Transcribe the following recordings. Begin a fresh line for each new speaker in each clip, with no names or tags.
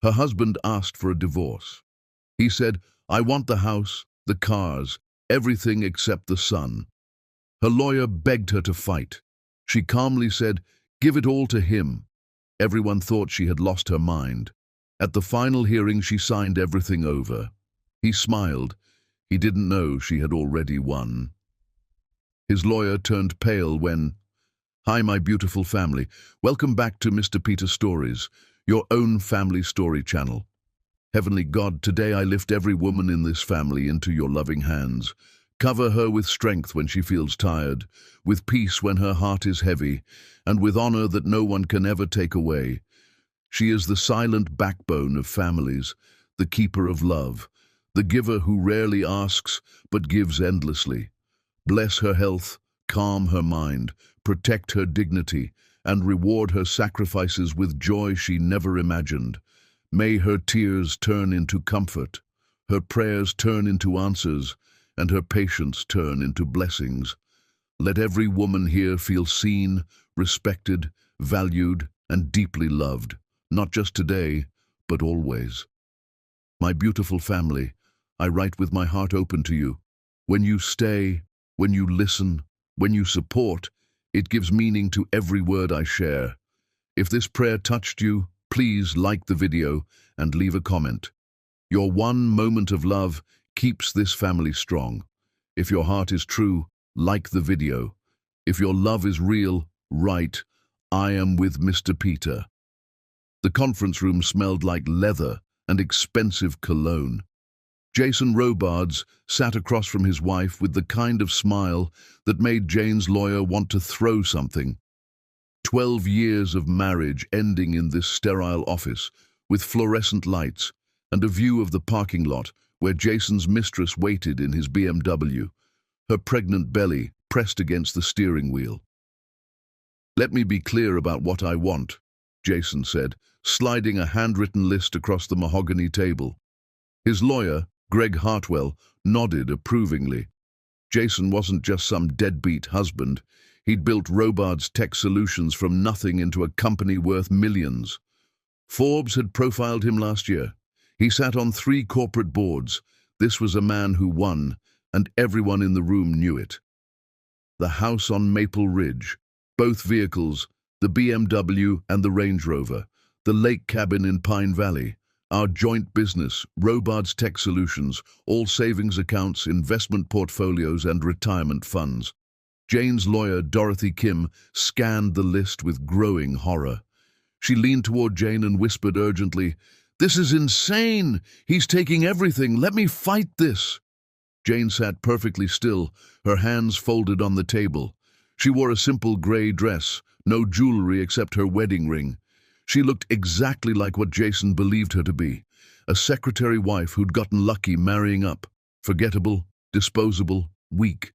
Her husband asked for a divorce. He said, "I want the house, the cars, everything except the son." Her lawyer begged her to fight. She calmly said, "Give it all to him." Everyone thought she had lost her mind. At the final hearing, she signed everything over. He smiled. He didn't know she had already won. His lawyer turned pale when, "Hi, my beautiful family. Welcome back to Mr. Peter Stories, your own family story channel. Heavenly God, today I lift every woman in this family into your loving hands. Cover her with strength when she feels tired, with peace when her heart is heavy, and with honor that no one can ever take away. She is the silent backbone of families, the keeper of love, the giver who rarely asks but gives endlessly. Bless her health, calm her mind, protect her dignity, and reward her sacrifices with joy she never imagined. May her tears turn into comfort, her prayers turn into answers, and her patience turn into blessings. Let every woman here feel seen, respected, valued, and deeply loved, not just today, but always. My beautiful family, I write with my heart open to you. When you stay, when you listen, when you support, it gives meaning to every word I share. If this prayer touched you, please like the video and leave a comment. Your one moment of love keeps this family strong. If your heart is true, like the video. If your love is real, write, "I am with Mr. Peter." The conference room smelled like leather and expensive cologne. Jason Robards sat across from his wife with the kind of smile that made Jane's lawyer want to throw something. 12 years of marriage ending in this sterile office with fluorescent lights and a view of the parking lot where Jason's mistress waited in his BMW, her pregnant belly pressed against the steering wheel. "Let me be clear about what I want," Jason said, sliding a handwritten list across the mahogany table. His lawyer, Greg Hartwell, nodded approvingly. Jason wasn't just some deadbeat husband. He'd built Robards Tech Solutions from nothing into a company worth millions. Forbes had profiled him last year. He sat on 3 corporate boards. This was a man who won, and everyone in the room knew it. The house on Maple Ridge, both vehicles, the BMW and the Range Rover, the lake cabin in Pine Valley, our joint business, Robards Tech Solutions, all savings accounts, investment portfolios, and retirement funds. Jane's lawyer, Dorothy Kim, scanned the list with growing horror. She leaned toward Jane and whispered urgently, "This is insane! He's taking everything! Let me fight this!" Jane sat perfectly still, her hands folded on the table. She wore a simple gray dress, no jewelry except her wedding ring. She looked exactly like what Jason believed her to be, a secretary wife who'd gotten lucky marrying up, forgettable, disposable, weak.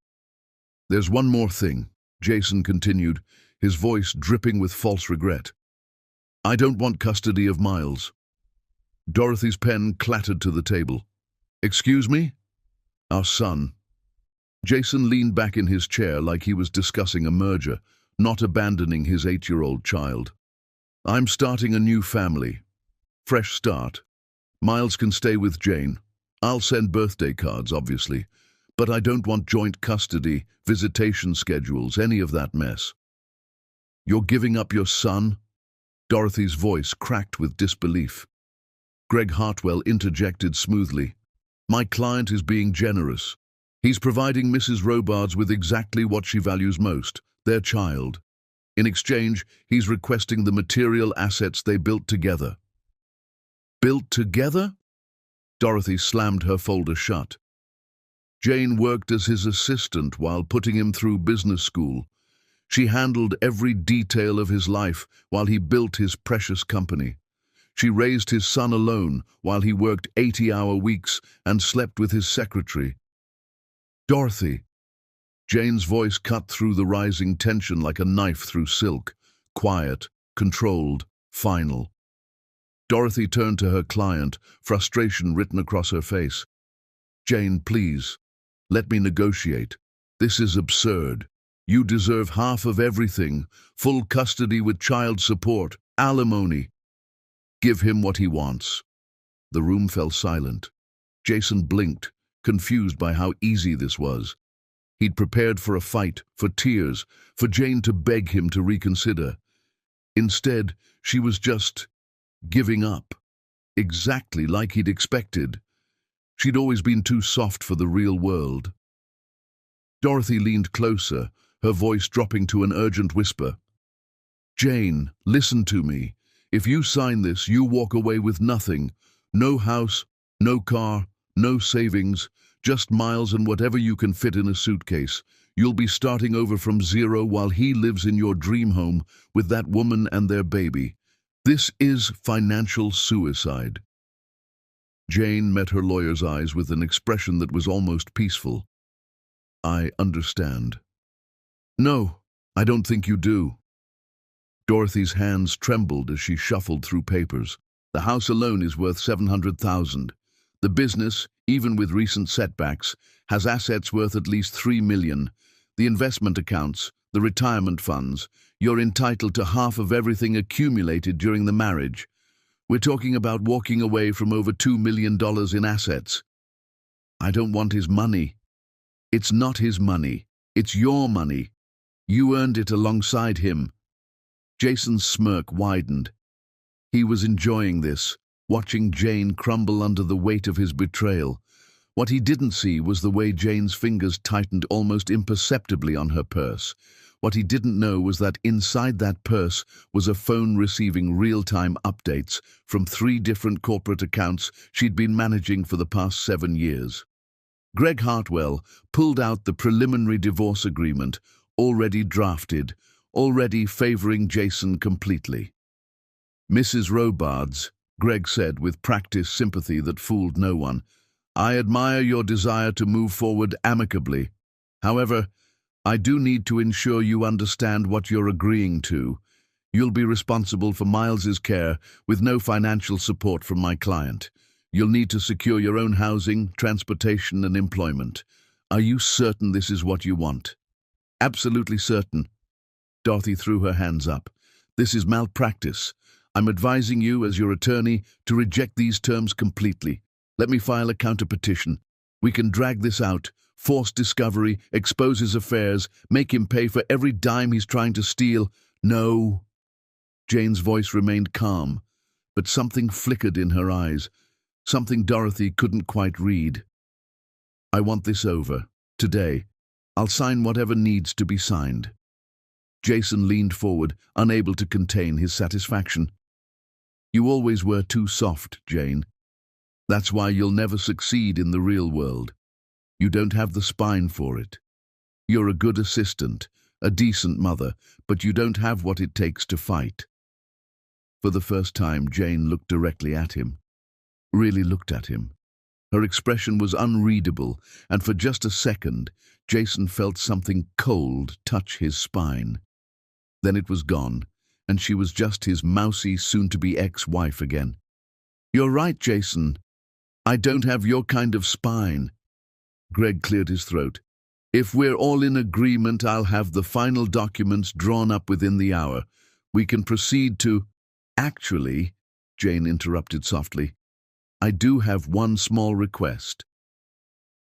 "There's one more thing," Jason continued, his voice dripping with false regret. "I don't want custody of Miles." Dorothy's pen clattered to the table. "Excuse me?" "Our son." Jason leaned back in his chair like he was discussing a merger, not abandoning his 8-year-old child. "I'm starting a new family. Fresh start. Miles can stay with Jane. I'll send birthday cards, obviously. But I don't want joint custody, visitation schedules, any of that mess." "You're giving up your son?" Dorothy's voice cracked with disbelief. Greg Hartwell interjected smoothly. "My client is being generous. He's providing Mrs. Robards with exactly what she values most, their child. In exchange, he's requesting the material assets they built together." "Built together?" Dorothy slammed her folder shut. Jane worked as his assistant while putting him through business school. She handled every detail of his life while he built his precious company. She raised his son alone while he worked 80-hour weeks and slept with his secretary. "Dorothy." Jane's voice cut through the rising tension like a knife through silk, quiet, controlled, final. Dorothy turned to her client, frustration written across her face. "Jane, please, let me negotiate. This is absurd. You deserve half of everything, full custody with child support, alimony." Give him what he wants." The room fell silent. Jason blinked, confused by how easy this was. He'd prepared for a fight, for tears, for Jane to beg him to reconsider. Instead, she was just giving up, exactly like he'd expected. She'd always been too soft for the real world. Dorothy leaned closer, her voice dropping to an urgent whisper. "Jane, listen to me. If you sign this, you walk away with nothing. No house, no car, no savings, just Miles and whatever you can fit in a suitcase. You'll be starting over from zero while he lives in your dream home with that woman and their baby. This is financial suicide." Jane met her lawyer's eyes with an expression that was almost peaceful. "I understand." "No, I don't think you do." Dorothy's hands trembled as she shuffled through papers. "The house alone is worth $700,000. The business, even with recent setbacks, has assets worth at least $3 million. The investment accounts, the retirement funds, you're entitled to half of everything accumulated during the marriage. We're talking about walking away from over $2 million in assets." "I don't want his money." "It's not his money. It's your money. You earned it alongside him." Jason's smirk widened. He was enjoying this, watching Jane crumble under the weight of his betrayal. What he didn't see was the way Jane's fingers tightened almost imperceptibly on her purse. What he didn't know was that inside that purse was a phone receiving real-time updates from 3 different corporate accounts she'd been managing for the past 7 years. Greg Hartwell pulled out the preliminary divorce agreement, already drafted, already favoring Jason completely. "Mrs. Robards," Greg said with practiced sympathy that fooled no one, "I admire your desire to move forward amicably. However, I do need to ensure you understand what you're agreeing to. You'll be responsible for Miles's care with no financial support from my client. You'll need to secure your own housing, transportation, and employment. Are you certain this is what you want?" "Absolutely certain." Dorothy threw her hands up. "This is malpractice. I'm advising you, as your attorney, to reject these terms completely. Let me file a counterpetition. We can drag this out, force discovery, expose his affairs, make him pay for every dime he's trying to steal." "No." Jane's voice remained calm, but something flickered in her eyes, something Dorothy couldn't quite read. "I want this over, today. I'll sign whatever needs to be signed." Jason leaned forward, unable to contain his satisfaction. "You always were too soft, Jane. That's why you'll never succeed in the real world. You don't have the spine for it. You're a good assistant, a decent mother, but you don't have what it takes to fight." For the first time, Jane looked directly at him. Really looked at him. Her expression was unreadable, and for just a second, Jason felt something cold touch his spine. Then it was gone, and she was just his mousy, soon-to-be ex-wife again. "You're right, Jason. I don't have your kind of spine." Greg cleared his throat. "If we're all in agreement, I'll have the final documents drawn up within the hour. We can proceed to—" "Actually," Jane interrupted softly, "I do have one small request."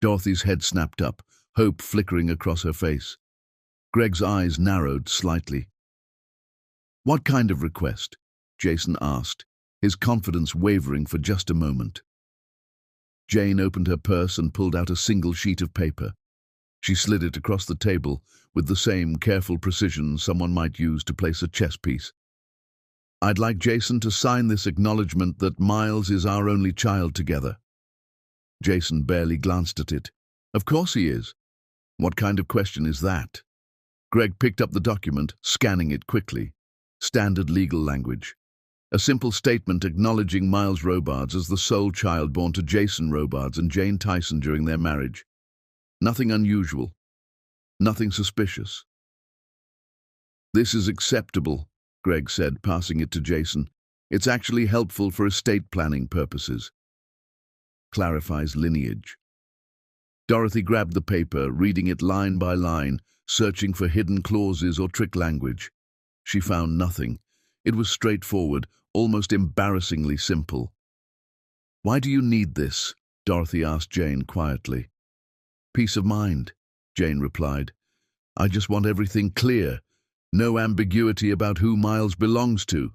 Dorothy's head snapped up, hope flickering across her face. Greg's eyes narrowed slightly. "What kind of request?" Jason asked, his confidence wavering for just a moment. Jane opened her purse and pulled out a single sheet of paper. She slid it across the table with the same careful precision someone might use to place a chess piece. "I'd like Jason to sign this acknowledgement that Miles is our only child together." Jason barely glanced at it. "Of course he is. What kind of question is that?" Greg picked up the document, scanning it quickly. Standard legal language. A simple statement acknowledging Miles Robards as the sole child born to Jason Robards and Jane Tyson during their marriage. Nothing unusual. Nothing suspicious. "This is acceptable," Greg said, passing it to Jason. "It's actually helpful for estate planning purposes. Clarifies lineage." Dorothy grabbed the paper, reading it line by line, searching for hidden clauses or trick language. She found nothing. It was straightforward, almost embarrassingly simple. "Why do you need this?" Dorothy asked Jane quietly. "Peace of mind," Jane replied. "I just want everything clear. No ambiguity about who Miles belongs to."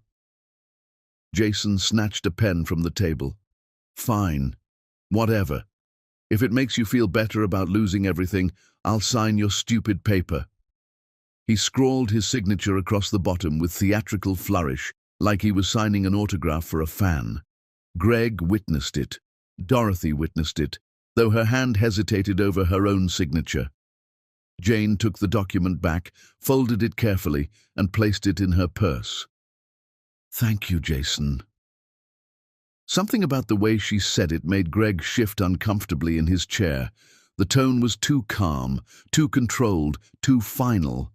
Jason snatched a pen from the table. "Fine. Whatever. If it makes you feel better about losing everything, I'll sign your stupid paper." He scrawled his signature across the bottom with theatrical flourish, like he was signing an autograph for a fan. Greg witnessed it. Dorothy witnessed it, though her hand hesitated over her own signature. Jane took the document back, folded it carefully, and placed it in her purse. "Thank you, Jason." Something about the way she said it made Greg shift uncomfortably in his chair. The tone was too calm, too controlled, too final.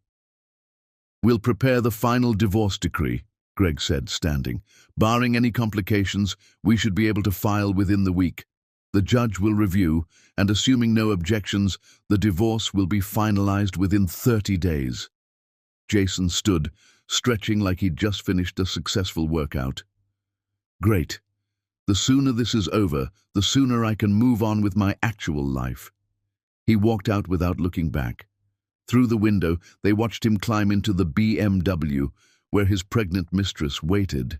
"We'll prepare the final divorce decree," Greg said, standing. "Barring any complications, we should be able to file within the week. The judge will review, and assuming no objections, the divorce will be finalized within 30 days. Jason stood, stretching like he'd just finished a successful workout. "Great. The sooner this is over, the sooner I can move on with my actual life." He walked out without looking back. Through the window, they watched him climb into the BMW, where his pregnant mistress waited.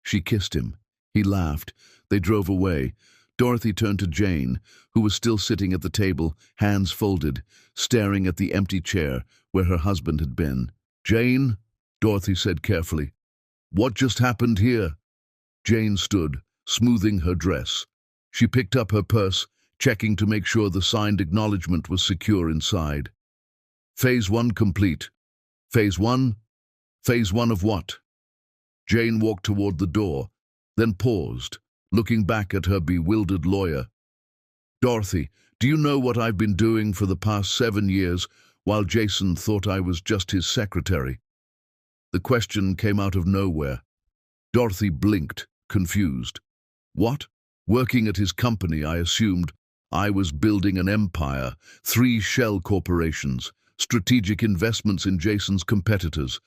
She kissed him. He laughed. They drove away. Dorothy turned to Jane, who was still sitting at the table, hands folded, staring at the empty chair where her husband had been. "Jane," Dorothy said carefully, "what just happened here?" Jane stood, smoothing her dress. She picked up her purse, checking to make sure the signed acknowledgement was secure inside. "Phase 1 complete." "Phase 1? Phase 1 of what?" Jane walked toward the door, then paused, looking back at her bewildered lawyer. "Dorothy, do you know what I've been doing for the past 7 years while Jason thought I was just his secretary?" The question came out of nowhere. Dorothy blinked, confused. "What? Working at his company, I assumed. I was building an empire, 3 shell corporations, strategic investments in Jason's competitors,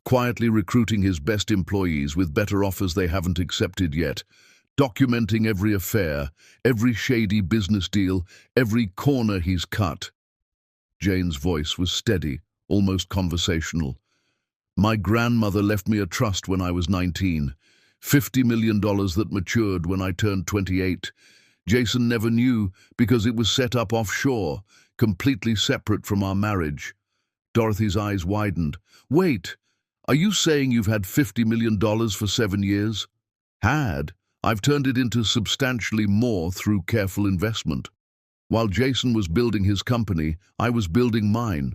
quietly recruiting his best employees with better offers they haven't accepted yet, documenting every affair, every shady business deal, every corner he's cut." Jane's voice was steady, almost conversational. "My grandmother left me a trust when I was 19, $50 million that matured when I turned 28. Jason never knew because it was set up offshore, completely separate from our marriage." Dorothy's eyes widened. "Wait, are you saying you've had $50 million for 7 years?" "Had. I've turned it into substantially more through careful investment. While Jason was building his company, I was building mine.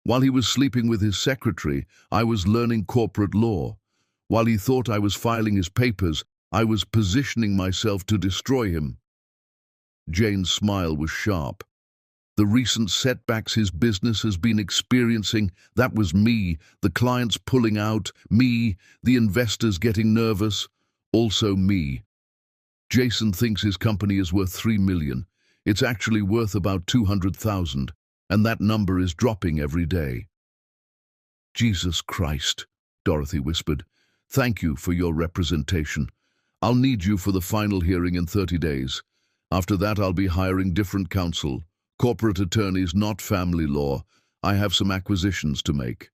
While he was sleeping with his secretary, I was learning corporate law. While he thought I was filing his papers, I was positioning myself to destroy him." Jane's smile was sharp. "The recent setbacks his business has been experiencing, that was me, the clients pulling out, me, the investors getting nervous, also me. Jason thinks his company is worth $3 million. It's actually worth about 200,000, and that number is dropping every day." "Jesus Christ," Dorothy whispered. "Thank you for your representation. I'll need you for the final hearing in 30 days. After that, I'll be hiring different counsel, corporate attorneys, not family law. I have some acquisitions to make."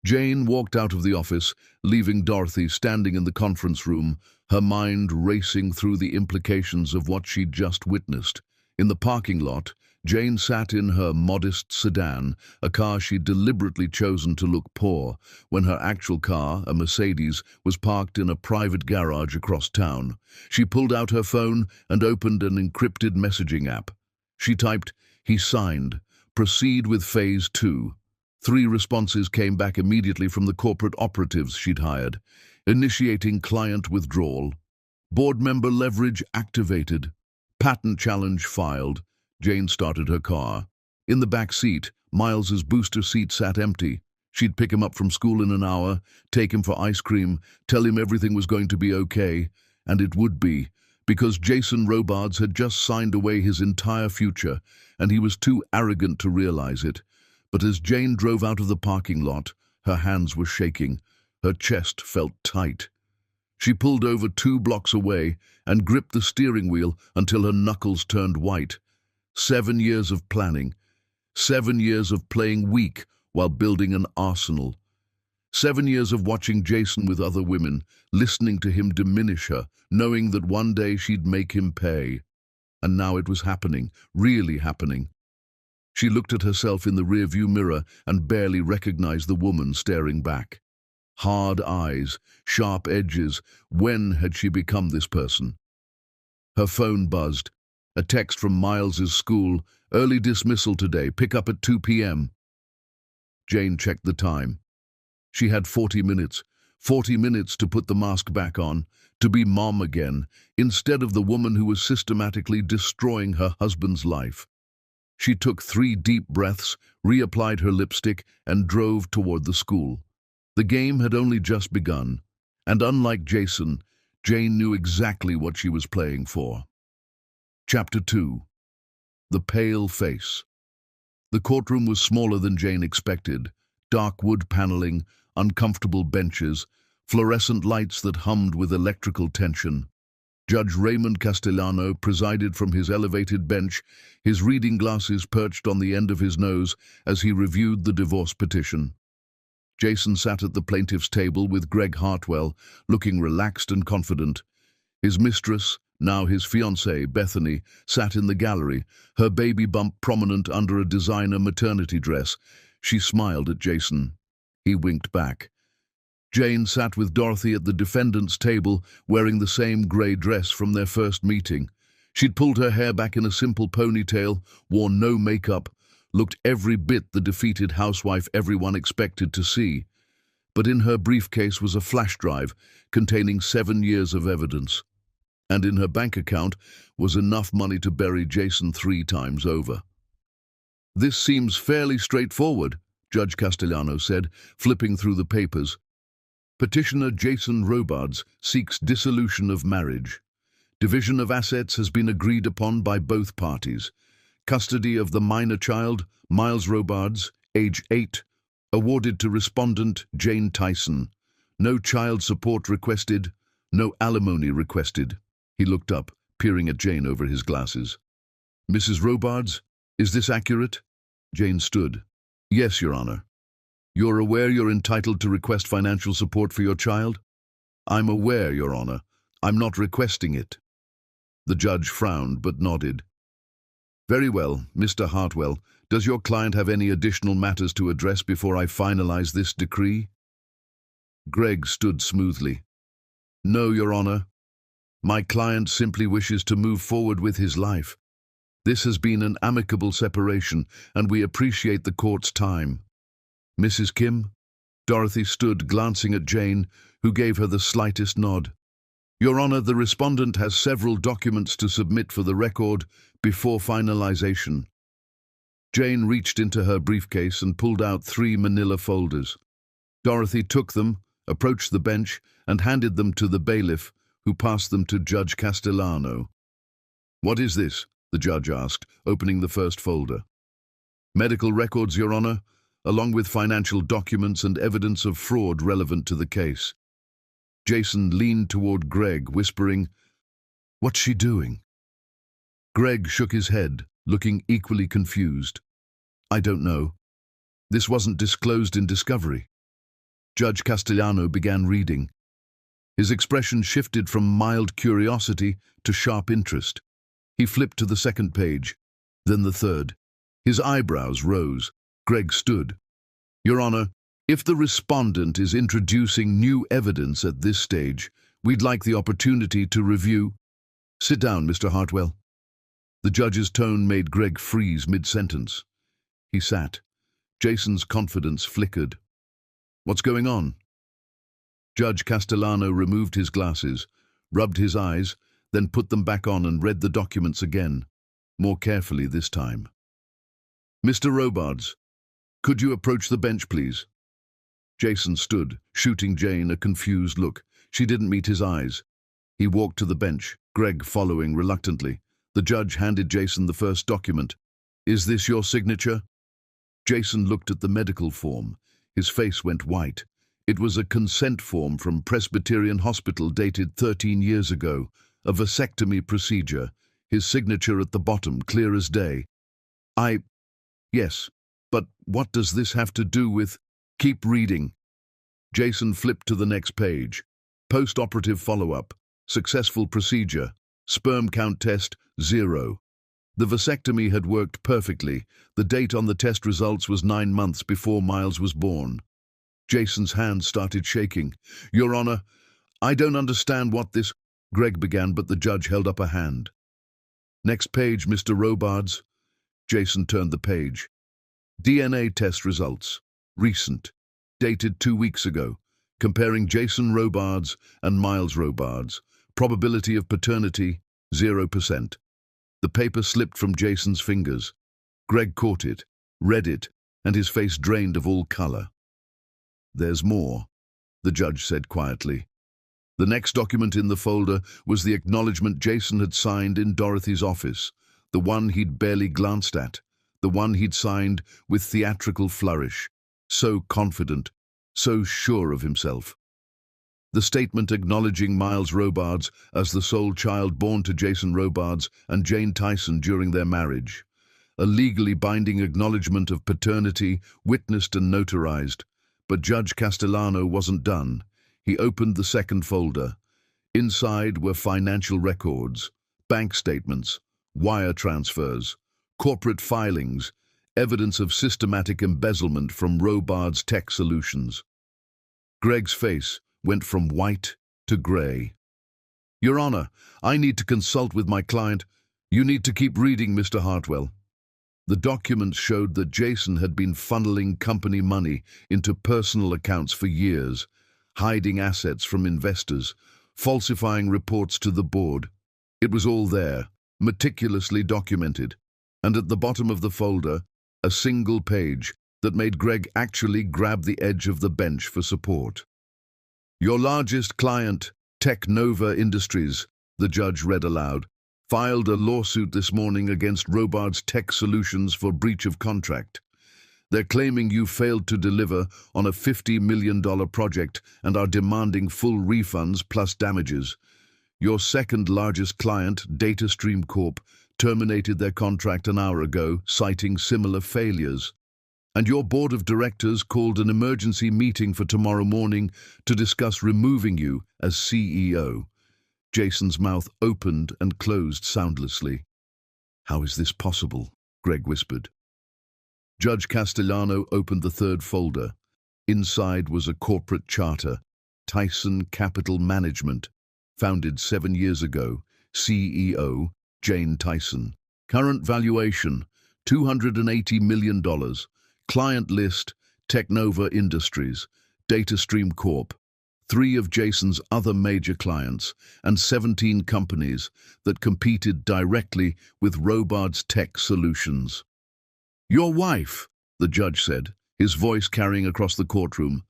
Jane walked out of the office, leaving Dorothy standing in the conference room, her mind racing through the implications of what she'd just witnessed. In the parking lot, Jane sat in her modest sedan, a car she'd deliberately chosen to look poor, when her actual car, a Mercedes, was parked in a private garage across town. She pulled out her phone and opened an encrypted messaging app. She typed, "He signed. Proceed with phase 2. 3 responses came back immediately from the corporate operatives she'd hired. Initiating client withdrawal. Board member leverage activated. Patent challenge filed. Jane started her car. In the back seat, Miles's booster seat sat empty. She'd pick him up from school in an hour, take him for ice cream, tell him everything was going to be okay, and it would be, because Jason Robards had just signed away his entire future, and he was too arrogant to realize it. But as Jane drove out of the parking lot, her hands were shaking. Her chest felt tight. She pulled over 2 blocks away and gripped the steering wheel until her knuckles turned white. 7 years of planning. 7 years of playing weak while building an arsenal. 7 years of watching Jason with other women, listening to him diminish her, knowing that one day she'd make him pay. And now it was happening, really happening. She looked at herself in the rearview mirror and barely recognized the woman staring back. Hard eyes, sharp edges. When had she become this person? Her phone buzzed. A text from Miles's school. Early dismissal today. Pick up at 2 p.m. Jane checked the time. She had 40 minutes. 40 minutes to put the mask back on, to be mom again, instead of the woman who was systematically destroying her husband's life. She took 3 deep breaths, reapplied her lipstick, and drove toward the school. The game had only just begun, and unlike Jason, Jane knew exactly what she was playing for. Chapter 2. The Pale Face. The courtroom was smaller than Jane expected. Dark wood paneling, uncomfortable benches, fluorescent lights that hummed with electrical tension. Judge Raymond Castellano presided from his elevated bench, his reading glasses perched on the end of his nose as he reviewed the divorce petition. Jason sat at the plaintiff's table with Greg Hartwell, looking relaxed and confident. His mistress, now his fiancée, Bethany, sat in the gallery, her baby bump prominent under a designer maternity dress. She smiled at Jason. He winked back. Jane sat with Dorothy at the defendant's table, wearing the same grey dress from their first meeting. She'd pulled her hair back in a simple ponytail, worn no makeup, looked every bit the defeated housewife everyone expected to see. But in her briefcase was a flash drive containing 7 years of evidence. And in her bank account was enough money to bury Jason 3 times over. "This seems fairly straightforward," Judge Castellano said, flipping through the papers. Petitioner Jason Robards seeks dissolution of marriage. Division of assets has been agreed upon by both parties. Custody of the minor child, Miles Robards, age 8, awarded to respondent Jane Tyson. No child support requested, no alimony requested. He looked up, peering at Jane over his glasses. "Mrs. Robards, is this accurate?" Jane stood. "Yes, Your Honor." "You're aware you're entitled to request financial support for your child?" "I'm aware, Your Honor. I'm not requesting it." The judge frowned but nodded. "Very well, Mr. Hartwell. Does your client have any additional matters to address before I finalize this decree?" Greg stood smoothly. "No, Your Honor. My client simply wishes to move forward with his life. This has been an amicable separation, and we appreciate the court's time." "Mrs. Kim?" Dorothy stood, glancing at Jane, who gave her the slightest nod. "Your Honor, the respondent has several documents to submit for the record before finalization." Jane reached into her briefcase and pulled out 3 manila folders. Dorothy took them, approached the bench, and handed them to the bailiff, who passed them to Judge Castellano. "What is this?" the judge asked, opening the first folder. "Medical records, Your Honor, along with financial documents and evidence of fraud relevant to the case." Jason leaned toward Greg, whispering, "What's she doing?" Greg shook his head, looking equally confused. "I don't know. This wasn't disclosed in discovery." Judge Castellano began reading. His expression shifted from mild curiosity to sharp interest. He flipped to the second page, then the third. His eyebrows rose. Greg stood. "Your Honor, if the respondent is introducing new evidence at this stage, we'd like the opportunity to review." "Sit down, Mr. Hartwell." The judge's tone made Greg freeze mid-sentence. He sat. Jason's confidence flickered. "What's going on?" Judge Castellano removed his glasses, rubbed his eyes, then put them back on and read the documents again, more carefully this time. "Mr. Robards, could you approach the bench, please?" Jason stood, shooting Jane a confused look. She didn't meet his eyes. He walked to the bench, Greg following reluctantly. The judge handed Jason the first document. "Is this your signature?" Jason looked at the medical form. His face went white. It was a consent form from Presbyterian Hospital dated 13 years ago, a vasectomy procedure, his signature at the bottom, clear as day. Yes, but what does this have to do with... Keep reading. Jason flipped to the next page. Post-operative follow-up. Successful procedure. Sperm count test, 0. The vasectomy had worked perfectly. The date on the test results was 9 months before Miles was born. Jason's hand started shaking. Your Honor, I don't understand what this... Greg began, but the judge held up a hand. Next page, Mr. Robards. Jason turned the page. DNA test results. Recent. Dated 2 weeks ago. Comparing Jason Robards and Miles Robards. Probability of paternity, 0%. The paper slipped from Jason's fingers. Greg caught it, read it, and his face drained of all color. There's more, the judge said quietly. The next document in the folder was the acknowledgement Jason had signed in Dorothy's office, the one he'd barely glanced at, the one he'd signed with theatrical flourish, so confident, so sure of himself. The statement acknowledging Miles Robards as the sole child born to Jason Robards and Jane Tyson during their marriage. A legally binding acknowledgement of paternity, witnessed and notarized. But Judge Castellano wasn't done. He opened the second folder. Inside were financial records, bank statements, wire transfers, corporate filings, evidence of systematic embezzlement from Robards Tech Solutions. Greg's face went from white to gray. Your Honor, I need to consult with my client. You need to keep reading, Mr. Hartwell. The documents showed that Jason had been funneling company money into personal accounts for years, hiding assets from investors, falsifying reports to the board. It was all there, meticulously documented. And at the bottom of the folder, a single page that made Greg actually grab the edge of the bench for support. Your largest client, Technova Industries, the judge read aloud, filed a lawsuit this morning against Robards Tech Solutions for breach of contract. They're claiming you failed to deliver on a $50 million project and are demanding full refunds plus damages. Your second largest client, DataStream Corp., terminated their contract an hour ago, citing similar failures. And your board of directors called an emergency meeting for tomorrow morning to discuss removing you as CEO. Jason's mouth opened and closed soundlessly. How is this possible? Greg whispered. Judge Castellano opened the third folder. Inside was a corporate charter, Tyson Capital Management, founded 7 years ago, CEO, Jane Tyson. Current valuation, $280 million. Client list, Technova Industries, DataStream Corp., 3 of Jason's other major clients, and 17 companies that competed directly with Robards Tech Solutions. Your wife, the judge said, his voice carrying across the courtroom,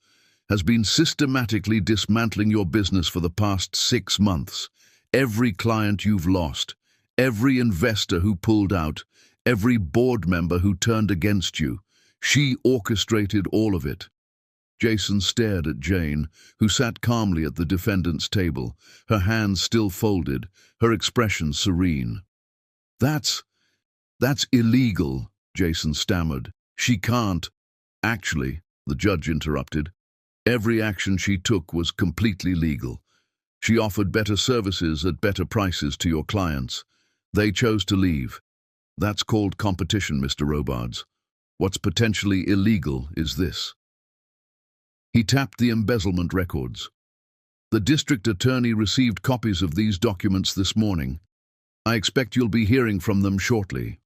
has been systematically dismantling your business for the past 6 months. Every client you've lost, every investor who pulled out, every board member who turned against you, she orchestrated all of it. Jason stared at Jane, who sat calmly at the defendant's table, her hands still folded, her expression serene. That's illegal, Jason stammered. She can't. Actually, the judge interrupted. Every action she took was completely legal. She offered better services at better prices to your clients. They chose to leave. That's called competition, Mr. Robards. What's potentially illegal is this. He tapped the embezzlement records. The district attorney received copies of these documents this morning. I expect you'll be hearing from them shortly.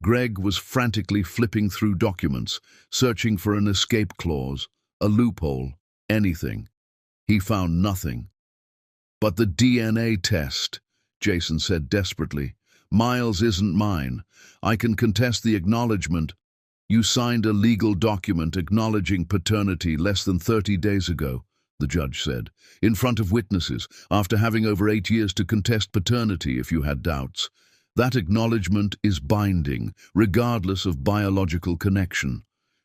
Greg was frantically flipping through documents, searching for an escape clause, a loophole, anything. He found nothing. But the DNA test, Jason said desperately. Miles isn't mine. I can contest the acknowledgement. You signed a legal document acknowledging paternity less than 30 days ago, the judge said, in front of witnesses, after having over 8 years to contest paternity if you had doubts. That acknowledgement is binding, regardless of biological connection.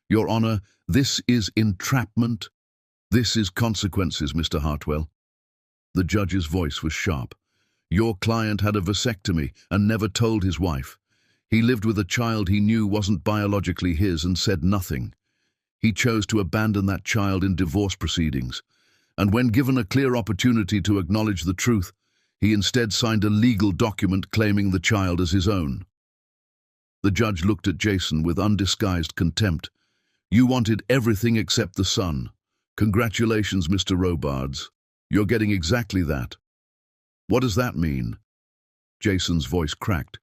Your Honor, this is entrapment. This is consequences, Mr. Hartwell. The judge's voice was sharp. Your client had a vasectomy and never told his wife. He lived with a child he knew wasn't biologically his and said nothing. He chose to abandon that child in divorce proceedings. And when given a clear opportunity to acknowledge the truth, he instead signed a legal document claiming the child as his own. The judge looked at Jason with undisguised contempt. You wanted everything except the son. Congratulations, Mr. Robards. You're getting exactly that. What does that mean? Jason's voice cracked.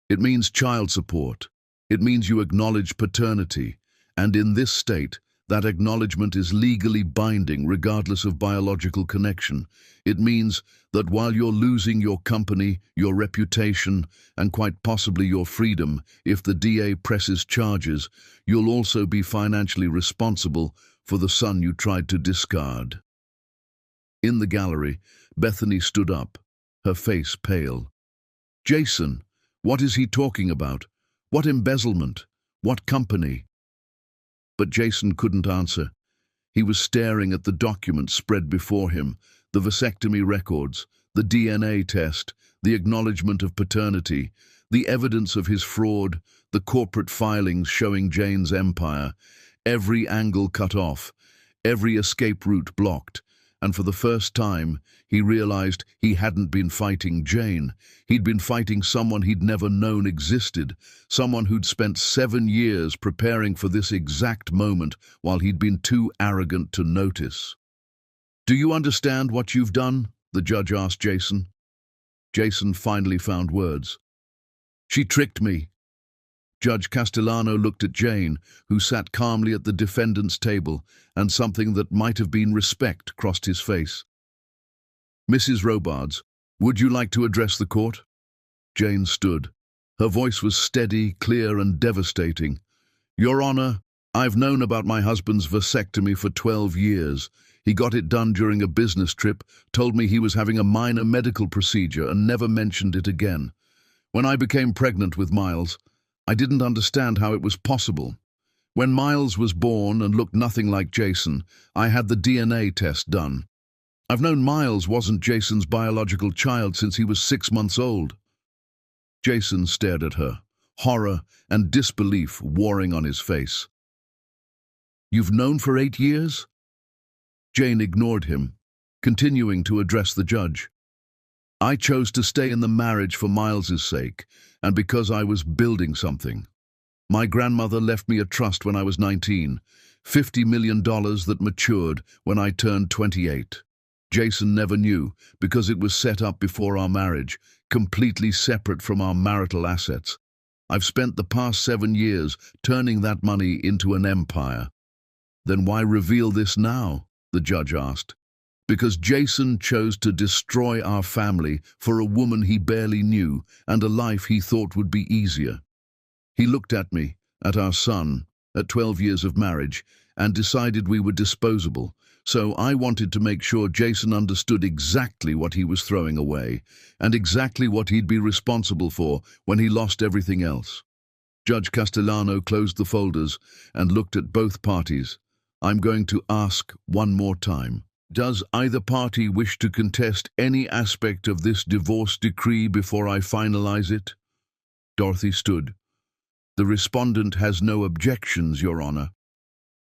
It means child support. It means you acknowledge paternity. And in this state, that acknowledgement is legally binding regardless of biological connection. It means that while you're losing your company, your reputation, and quite possibly your freedom, if the DA presses charges, you'll also be financially responsible for the son you tried to discard. In the gallery, Bethany stood up, her face pale. Jason, what is he talking about? What embezzlement? What company? But Jason couldn't answer. He was staring at the documents spread before him, the vasectomy records, the DNA test, the acknowledgement of paternity, the evidence of his fraud, the corporate filings showing Jane's empire, every angle cut off, every escape route blocked, and for the first time, he realized he hadn't been fighting Jane. He'd been fighting someone he'd never known existed, someone who'd spent 7 years preparing for this exact moment while he'd been too arrogant to notice. Do you understand what you've done? The judge asked Jason. Jason finally found words. She tricked me. Judge Castellano looked at Jane, who sat calmly at the defendant's table, and something that might have been respect crossed his face. Mrs. Robards, would you like to address the court? Jane stood. Her voice was steady, clear, and devastating. Your Honor, I've known about my husband's vasectomy for 12 years. He got it done during a business trip, told me he was having a minor medical procedure, and never mentioned it again. When I became pregnant with Miles, I didn't understand how it was possible. When Miles was born and looked nothing like Jason, I had the DNA test done. I've known Miles wasn't Jason's biological child since he was 6 months old. Jason stared at her, horror and disbelief warring on his face. You've known for 8 years? Jane ignored him, continuing to address the judge. I chose to stay in the marriage for Miles's sake, and because I was building something. My grandmother left me a trust when I was 19, $50 million that matured when I turned 28. Jason never knew, because it was set up before our marriage, completely separate from our marital assets. I've spent the past 7 years turning that money into an empire. Then why reveal this now? The judge asked. Because Jason chose to destroy our family for a woman he barely knew and a life he thought would be easier. He looked at me, at our son, at 12 years of marriage, and decided we were disposable. So I wanted to make sure Jason understood exactly what he was throwing away and exactly what he'd be responsible for when he lost everything else. Judge Castellano closed the folders and looked at both parties. I'm going to ask one more time. Does either party wish to contest any aspect of this divorce decree before I finalize it? Dorothy stood. The respondent has no objections, Your Honor.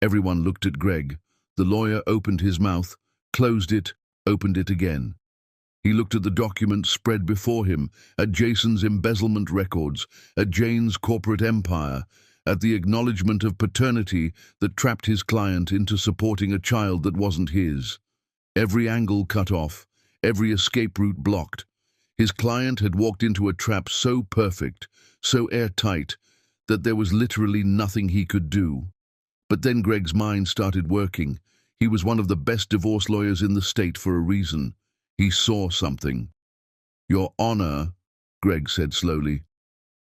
Everyone looked at Greg. The lawyer opened his mouth, closed it, opened it again. He looked at the documents spread before him, at Jason's embezzlement records, at Jane's corporate empire, at the acknowledgement of paternity that trapped his client into supporting a child that wasn't his. Every angle cut off, every escape route blocked. His client had walked into a trap so perfect, so airtight, that there was literally nothing he could do. But then Greg's mind started working. He was one of the best divorce lawyers in the state for a reason. He saw something. Your Honor, Greg said slowly,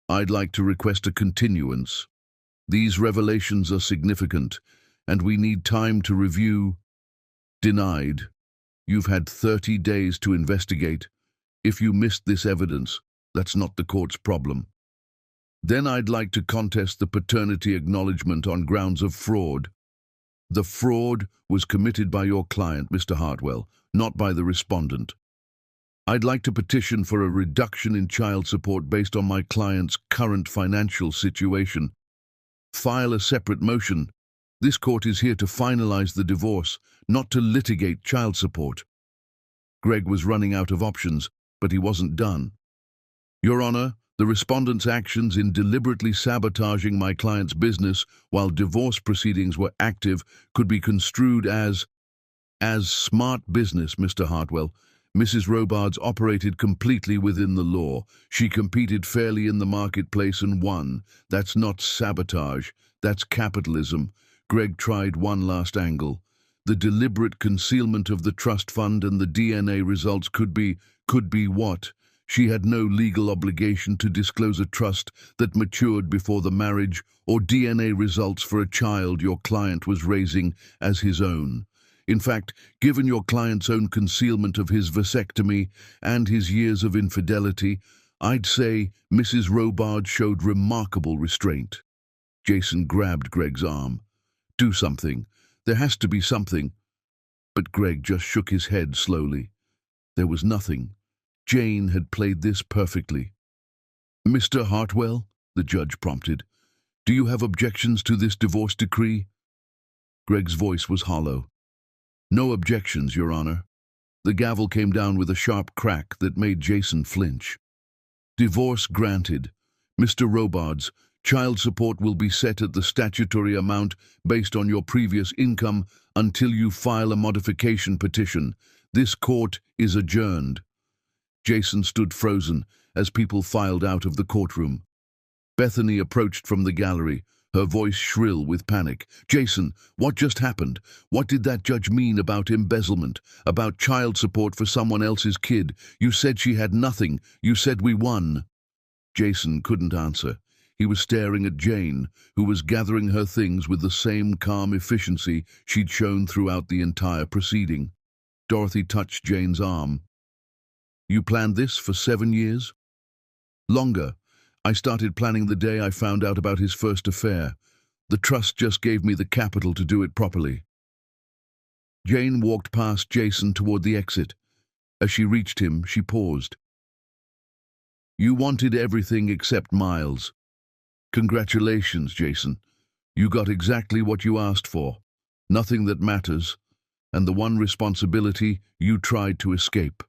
I'd like to request a continuance. These revelations are significant, and we need time to review. Denied. You've had 30 days to investigate. If you missed this evidence, that's not the court's problem. Then I'd like to contest the paternity acknowledgement on grounds of fraud. The fraud was committed by your client, Mr. Hartwell, not by the respondent. I'd like to petition for a reduction in child support based on my client's current financial situation. File a separate motion. This court is here to finalize the divorce, not to litigate child support. Greg was running out of options, but he wasn't done. Your Honor, the respondent's actions in deliberately sabotaging my client's business while divorce proceedings were active could be construed as smart business, Mr. Hartwell. Mrs. Robards operated completely within the law. She competed fairly in the marketplace and won. That's not sabotage. That's capitalism. Greg tried one last angle. The deliberate concealment of the trust fund and the DNA results could be what? She had no legal obligation to disclose a trust that matured before the marriage or DNA results for a child your client was raising as his own. In fact, given your client's own concealment of his vasectomy and his years of infidelity, I'd say Mrs. Robards showed remarkable restraint. Jason grabbed Greg's arm. Do something. There has to be something. But Greg just shook his head slowly. There was nothing. Jane had played this perfectly. Mr. Hartwell, the judge prompted, do you have objections to this divorce decree? Greg's voice was hollow. No objections, Your Honor. The gavel came down with a sharp crack that made Jason flinch. Divorce granted. Mr. Robards, child support will be set at the statutory amount based on your previous income until you file a modification petition. This court is adjourned. Jason stood frozen as people filed out of the courtroom. Bethany approached from the gallery, her voice shrill with panic. Jason, what just happened? What did that judge mean about embezzlement, about child support for someone else's kid? You said she had nothing. You said we won. Jason couldn't answer. He was staring at Jane, who was gathering her things with the same calm efficiency she'd shown throughout the entire proceeding. Dorothy touched Jane's arm. You planned this for 7 years? Longer. I started planning the day I found out about his first affair. The trust just gave me the capital to do it properly. Jane walked past Jason toward the exit. As she reached him, she paused. You wanted everything except Miles. Congratulations, Jason. You got exactly what you asked for. Nothing that matters, and the one responsibility you tried to escape.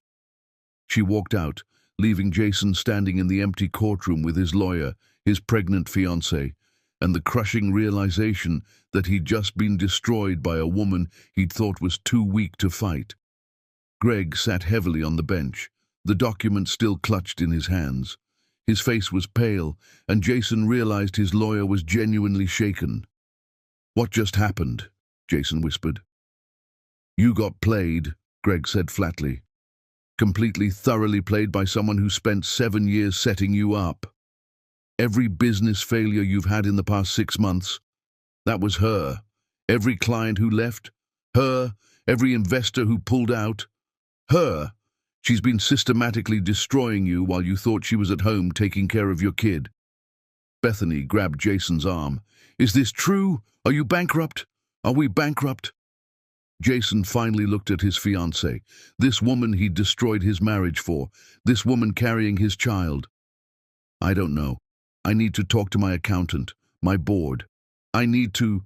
She walked out, leaving Jason standing in the empty courtroom with his lawyer, his pregnant fiancée, and the crushing realization that he'd just been destroyed by a woman he'd thought was too weak to fight. Greg sat heavily on the bench, the document still clutched in his hands. His face was pale, and Jason realized his lawyer was genuinely shaken. What just happened? Jason whispered. You got played, Greg said flatly. Completely thoroughly played by someone who spent 7 years setting you up. Every business failure you've had in the past 6 months, that was her. Every client who left, her. Every investor who pulled out, her. She's been systematically destroying you while you thought she was at home taking care of your kid. Bethany grabbed Jason's arm. Is this true? Are you bankrupt? Are we bankrupt? Jason finally looked at his fiancée, this woman he'd destroyed his marriage for, this woman carrying his child. I don't know. I need to talk to my accountant, my board. I need to...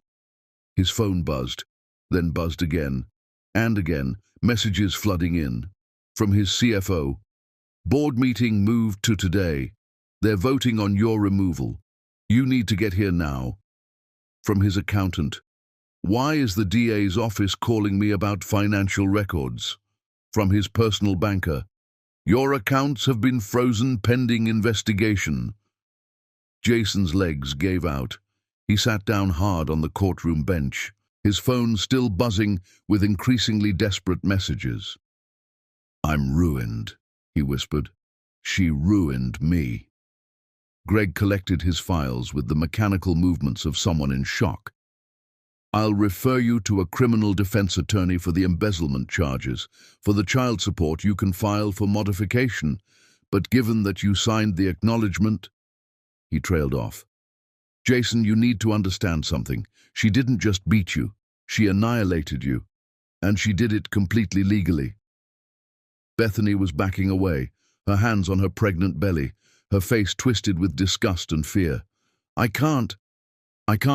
His phone buzzed, then buzzed again, and again, messages flooding in. From his CFO. Board meeting moved to today. They're voting on your removal. You need to get here now. From his accountant. Why is the DA's office calling me about financial records? From his personal banker. Your accounts have been frozen pending investigation. Jason's legs gave out. He sat down hard on the courtroom bench, his phone still buzzing with increasingly desperate messages. I'm ruined, he whispered. She ruined me. Greg collected his files with the mechanical movements of someone in shock. I'll refer you to a criminal defense attorney for the embezzlement charges. For the child support, you can file for modification. But given that you signed the acknowledgement, he trailed off. Jason, you need to understand something. She didn't just beat you. She annihilated you. And she did it completely legally. Bethany was backing away, her hands on her pregnant belly, her face twisted with disgust and fear. I can't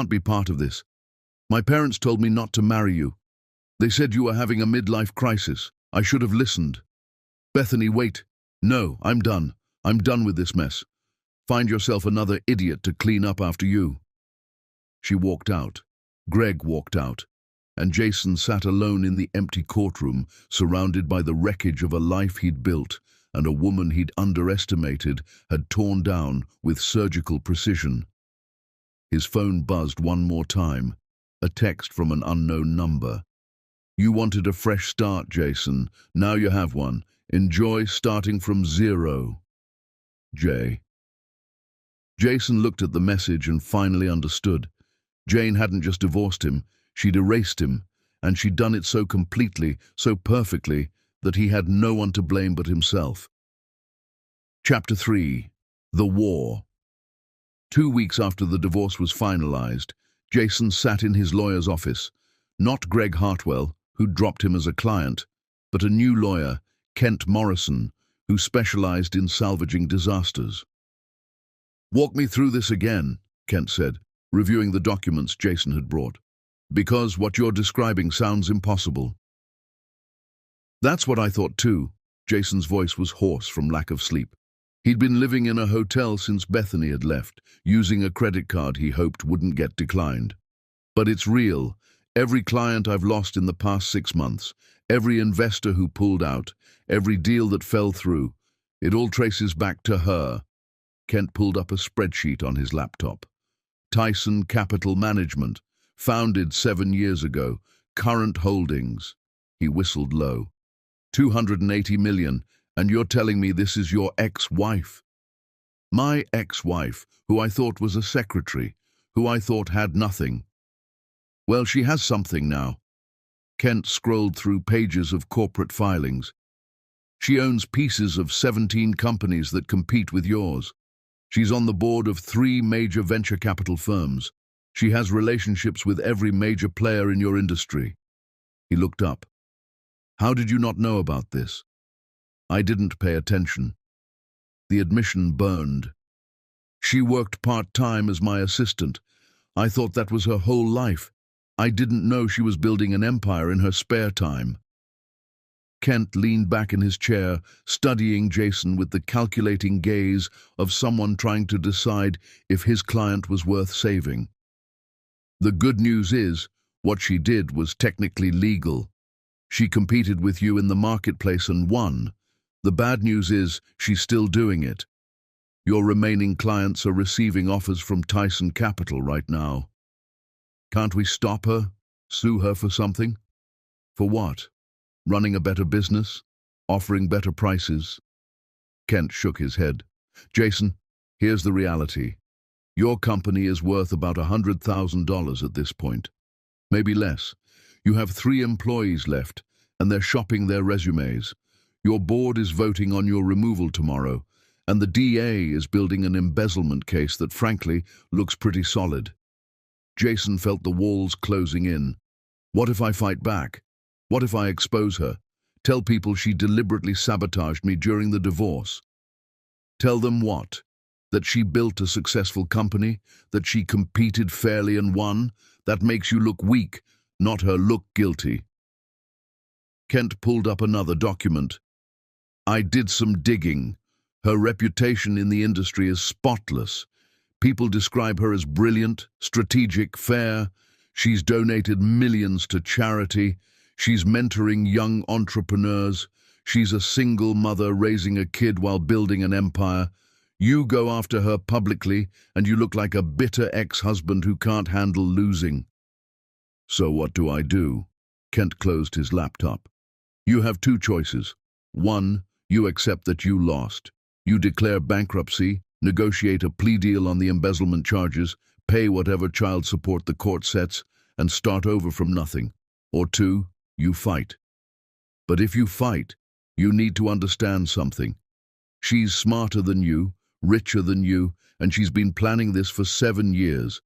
be part of this. My parents told me not to marry you. They said you were having a midlife crisis. I should have listened. Bethany, wait. No, I'm done. I'm done with this mess. Find yourself another idiot to clean up after you. She walked out. Greg walked out. And Jason sat alone in the empty courtroom, surrounded by the wreckage of a life he'd built and a woman he'd underestimated had torn down with surgical precision. His phone buzzed one more time, a text from an unknown number. You wanted a fresh start, Jason. Now you have one. Enjoy starting from zero. Jay. Jason looked at the message and finally understood. Jane hadn't just divorced him, she'd erased him, and she'd done it so completely, so perfectly, that he had no one to blame but himself. Chapter 3. The War. 2 weeks after the divorce was finalized, Jason sat in his lawyer's office. Not Greg Hartwell, who'd dropped him as a client, but a new lawyer, Kent Morrison, who specialized in salvaging disasters. Walk me through this again, Kent said, reviewing the documents Jason had brought. Because what you're describing sounds impossible. That's what I thought too. Jason's voice was hoarse from lack of sleep. He'd been living in a hotel since Bethany had left, using a credit card he hoped wouldn't get declined. But it's real. Every client I've lost in the past 6 months, every investor who pulled out, every deal that fell through, it all traces back to her. Kent pulled up a spreadsheet on his laptop. Tyson Capital Management, founded 7 years ago, current holdings. He whistled low. 280 million, and you're telling me this is your ex-wife? My ex-wife, who I thought was a secretary, who I thought had nothing. Well, she has something now. Kent scrolled through pages of corporate filings. She owns pieces of 17 companies that compete with yours. She's on the board of 3 major venture capital firms. She has relationships with every major player in your industry. He looked up. How did you not know about this? I didn't pay attention. The admission burned. She worked part-time as my assistant. I thought that was her whole life. I didn't know she was building an empire in her spare time. Kent leaned back in his chair, studying Jason with the calculating gaze of someone trying to decide if his client was worth saving. The good news is, what she did was technically legal. She competed with you in the marketplace and won. The bad news is, she's still doing it. Your remaining clients are receiving offers from Tyson Capital right now. Can't we stop her? Sue her for something? For what? Running a better business? Offering better prices? Kent shook his head. Jason, here's the reality. Your company is worth about $100,000 at this point. Maybe less. You have 3 employees left, and they're shopping their resumes. Your board is voting on your removal tomorrow, and the DA is building an embezzlement case that, frankly, looks pretty solid. Jason felt the walls closing in. What if I fight back? What if I expose her? Tell people she deliberately sabotaged me during the divorce? Tell them what? That she built a successful company? That she competed fairly and won? That makes you look weak, not her look guilty. Kent pulled up another document. I did some digging. Her reputation in the industry is spotless. People describe her as brilliant, strategic, fair. She's donated millions to charity. She's mentoring young entrepreneurs. She's a single mother raising a kid while building an empire. You go after her publicly, and you look like a bitter ex-husband who can't handle losing. So what do I do? Kent closed his laptop. You have 2 choices. 1, you accept that you lost. You declare bankruptcy, negotiate a plea deal on the embezzlement charges, pay whatever child support the court sets, and start over from nothing. Or 2, you fight. But if you fight, you need to understand something. She's smarter than you, richer than you, and she's been planning this for 7 years.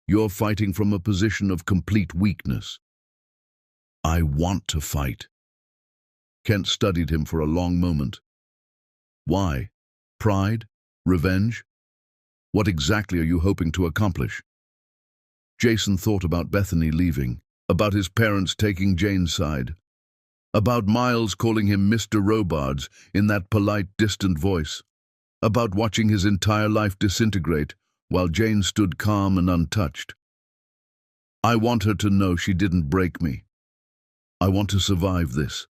You're fighting from a position of complete weakness. I want to fight. Kent studied him for a long moment. Why? Pride? Revenge? What exactly are you hoping to accomplish? Jason thought about Bethany leaving, about his parents taking Jane's side, about Miles calling him Mr. Robards in that polite, distant voice, about watching his entire life disintegrate while Jane stood calm and untouched. I want her to know she didn't break me. I want to survive this.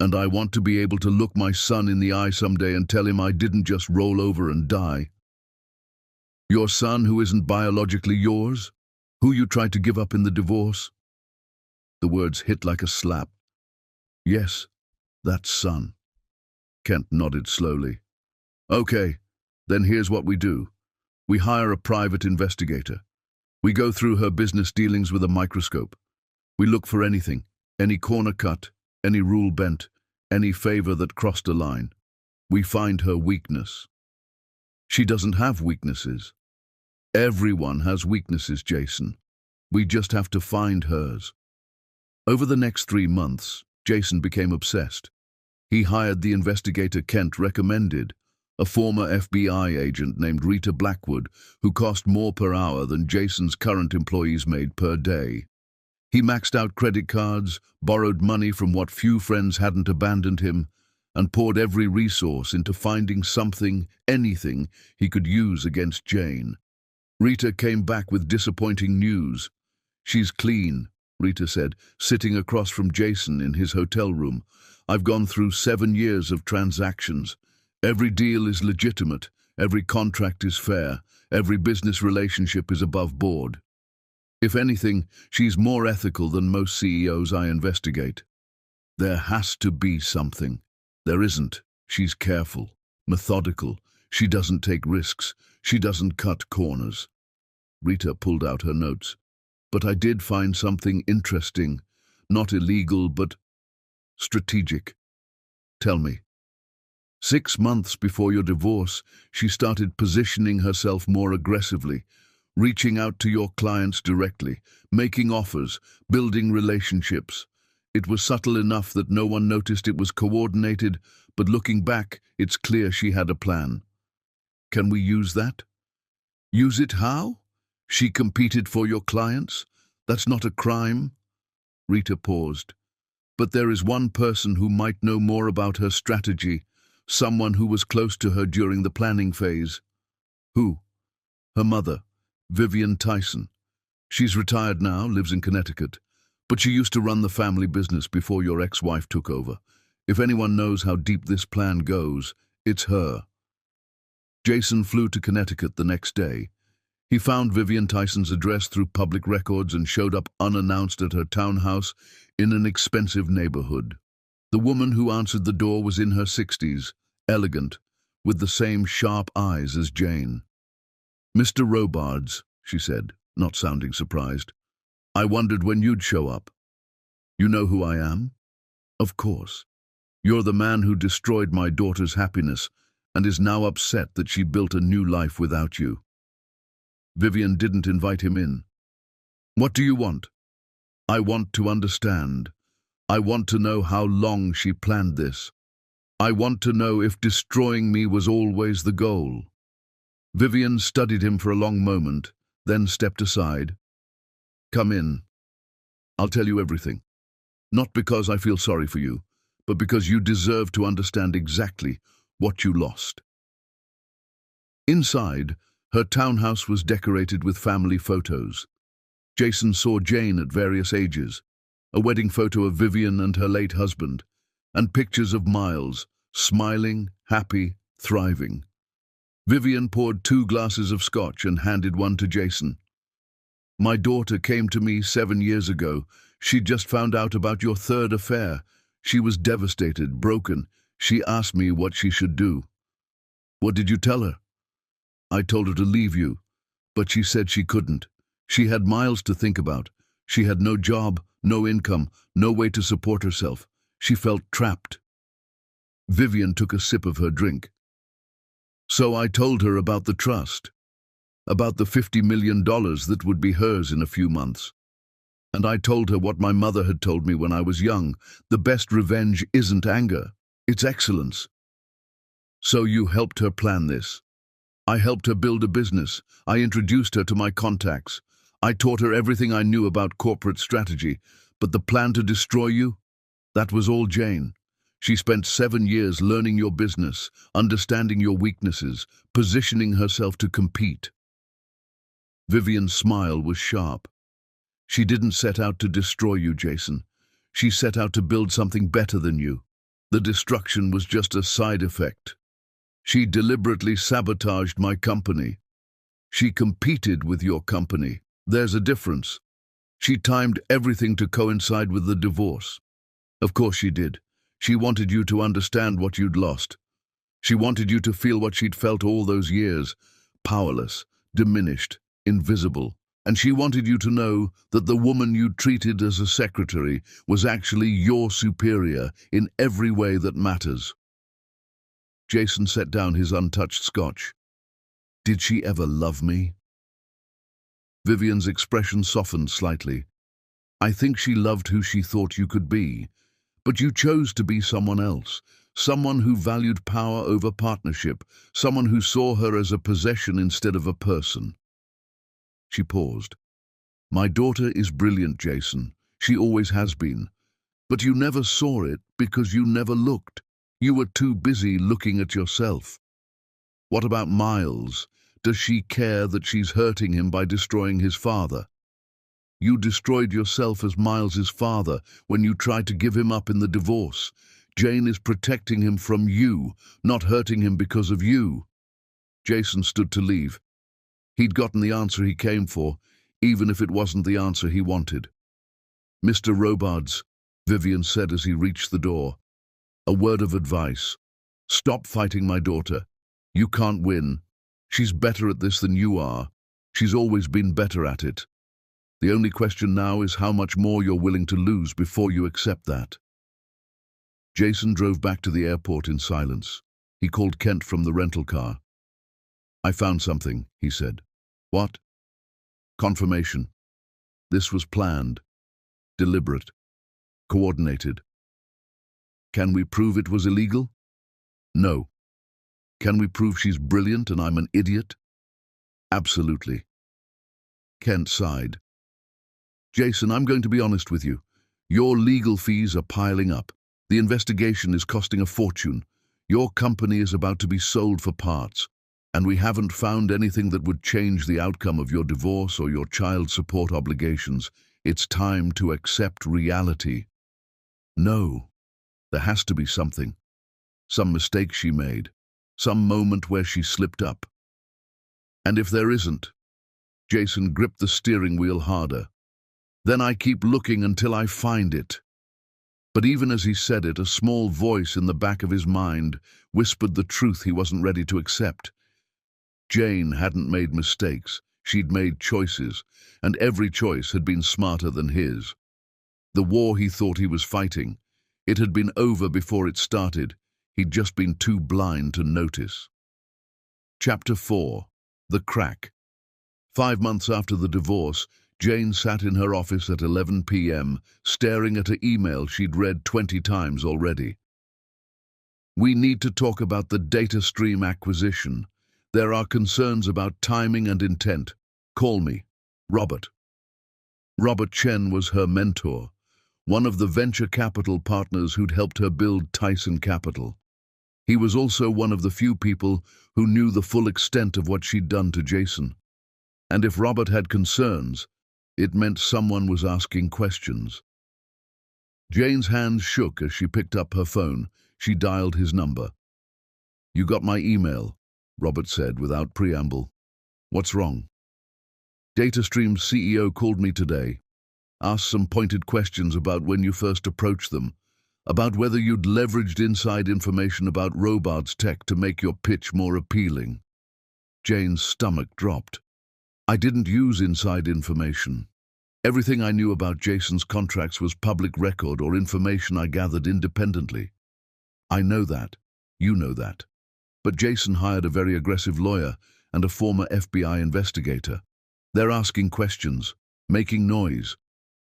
And I want to be able to look my son in the eye someday and tell him I didn't just roll over and die. Your son who isn't biologically yours? Who you tried to give up in the divorce? The words hit like a slap. Yes, that son. Kent nodded slowly. Okay, then here's what we do. We hire a private investigator. We go through her business dealings with a microscope. We look for anything, any corner cut, any rule bent, any favor that crossed a line. We find her weakness. She doesn't have weaknesses. Everyone has weaknesses, Jason. We just have to find hers. Over the next 3 months, Jason became obsessed. He hired the investigator Kent recommended, a former FBI agent named Rita Blackwood, who cost more per hour than Jason's current employees made per day. He maxed out credit cards, borrowed money from what few friends hadn't abandoned him, and poured every resource into finding something, anything, he could use against Jane. Rita came back with disappointing news. She's clean, Rita said, sitting across from Jason in his hotel room. I've gone through 7 years of transactions. Every deal is legitimate, every contract is fair, every business relationship is above board. If anything, she's more ethical than most CEOs I investigate. There has to be something. There isn't. She's careful, methodical. She doesn't take risks. She doesn't cut corners. Rita pulled out her notes. But I did find something interesting. Not illegal, but strategic. Tell me. 6 months before your divorce, she started positioning herself more aggressively, reaching out to your clients directly, making offers, building relationships. It was subtle enough that no one noticed it was coordinated, but looking back, it's clear she had a plan. Can we use that? Use it how? She competed for your clients? That's not a crime? Rita paused. But there is one person who might know more about her strategy, someone who was close to her during the planning phase. Who? Her mother, Vivian Tyson. She's retired now, lives in Connecticut, but she used to run the family business before your ex-wife took over. If anyone knows how deep this plan goes, it's her. Jason flew to Connecticut the next day. He found Vivian Tyson's address through public records and showed up unannounced at her townhouse in an expensive neighborhood. The woman who answered the door was in her 60s, elegant, with the same sharp eyes as Jane. Mr. Robards, she said, not sounding surprised. I wondered when you'd show up. You know who I am? Of course. You're the man who destroyed my daughter's happiness and is now upset that she built a new life without you. Vivian didn't invite him in. What do you want? I want to understand. I want to know how long she planned this. I want to know if destroying me was always the goal. Vivian studied him for a long moment, then stepped aside. Come in. I'll tell you everything. Not because I feel sorry for you, but because you deserve to understand exactly what you lost. Inside, her townhouse was decorated with family photos. Jason saw Jane at various ages, a wedding photo of Vivian and her late husband, and pictures of Miles, smiling, happy, thriving. Vivian poured 2 glasses of scotch and handed one to Jason. My daughter came to me 7 years ago. She'd just found out about your 3rd affair. She was devastated, broken. She asked me what she should do. What did you tell her? I told her to leave you, but she said she couldn't. She had Miles to think about. She had no job, no income, no way to support herself. She felt trapped. Vivian took a sip of her drink. So I told her about the trust, about the $50 million that would be hers in a few months. And I told her what my mother had told me when I was young. The best revenge isn't anger, it's excellence. So you helped her plan this. I helped her build a business. I introduced her to my contacts. I taught her everything I knew about corporate strategy. But the plan to destroy you? That was all Jane. She spent 7 years learning your business, understanding your weaknesses, positioning herself to compete. Vivian's smile was sharp. She didn't set out to destroy you, Jason. She set out to build something better than you. The destruction was just a side effect. She deliberately sabotaged my company. She competed with your company. There's a difference. She timed everything to coincide with the divorce. Of course she did. She wanted you to understand what you'd lost. She wanted you to feel what she'd felt all those years, powerless, diminished, invisible. And she wanted you to know that the woman you treated as a secretary was actually your superior in every way that matters. Jason set down his untouched scotch. Did she ever love me? Vivian's expression softened slightly. I think she loved who she thought you could be, but you chose to be someone else, someone who valued power over partnership, someone who saw her as a possession instead of a person. She paused. My daughter is brilliant, Jason. She always has been. But you never saw it because you never looked. You were too busy looking at yourself. What about Miles? Does she care that she's hurting him by destroying his father? You destroyed yourself as Miles's father when you tried to give him up in the divorce. Jane is protecting him from you, not hurting him because of you. Jason stood to leave. He'd gotten the answer he came for, even if it wasn't the answer he wanted. Mr. Robards, Vivian said as he reached the door. A word of advice. Stop fighting my daughter. You can't win. She's better at this than you are. She's always been better at it. The only question now is how much more you're willing to lose before you accept that. Jason drove back to the airport in silence. He called Kent from the rental car. I found something, he said. What? Confirmation. This was planned, deliberate, coordinated. Can we prove it was illegal? No. Can we prove she's brilliant and I'm an idiot? Absolutely. Kent sighed. Jason, I'm going to be honest with you. Your legal fees are piling up. The investigation is costing a fortune. Your company is about to be sold for parts, and we haven't found anything that would change the outcome of your divorce or your child support obligations. It's time to accept reality. No. There has to be something. Some mistake she made. Some moment where she slipped up. And if there isn't, Jason gripped the steering wheel harder. Then I keep looking until I find it. But even as he said it, a small voice in the back of his mind whispered the truth he wasn't ready to accept. Jane hadn't made mistakes. She'd made choices, and every choice had been smarter than his. The war he thought he was fighting, it had been over before it started. He'd just been too blind to notice. Chapter 4. The Crack. 5 months after the divorce, Jane sat in her office at 11 p.m., staring at an email she'd read 20 times already. We need to talk about the data stream acquisition. There are concerns about timing and intent. Call me. Robert. Robert Chen was her mentor, one of the venture capital partners who'd helped her build Tyson Capital. He was also one of the few people who knew the full extent of what she'd done to Jason. And if Robert had concerns, it meant someone was asking questions. Jane's hands shook as she picked up her phone. She dialed his number. You got my email, Robert said without preamble. What's wrong? DataStream's CEO called me today. Asked some pointed questions about when you first approached them, about whether you'd leveraged inside information about Robards tech to make your pitch more appealing. Jane's stomach dropped. I didn't use inside information. Everything I knew about Jason's contracts was public record or information I gathered independently. I know that. You know that. But Jason hired a very aggressive lawyer and a former FBI investigator. They're asking questions, making noise.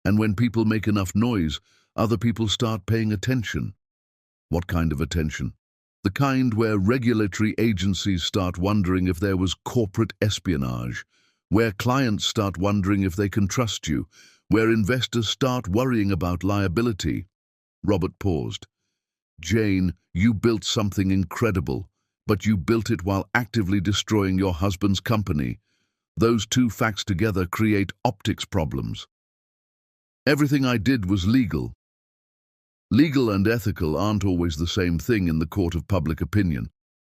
And when people make enough noise, other people start paying attention. What kind of attention? The kind where regulatory agencies start wondering if there was corporate espionage, where clients start wondering if they can trust you, where investors start worrying about liability. Robert paused. Jane, you built something incredible, but you built it while actively destroying your husband's company. Those two facts together create optics problems. Everything I did was legal. Legal and ethical aren't always the same thing in the court of public opinion.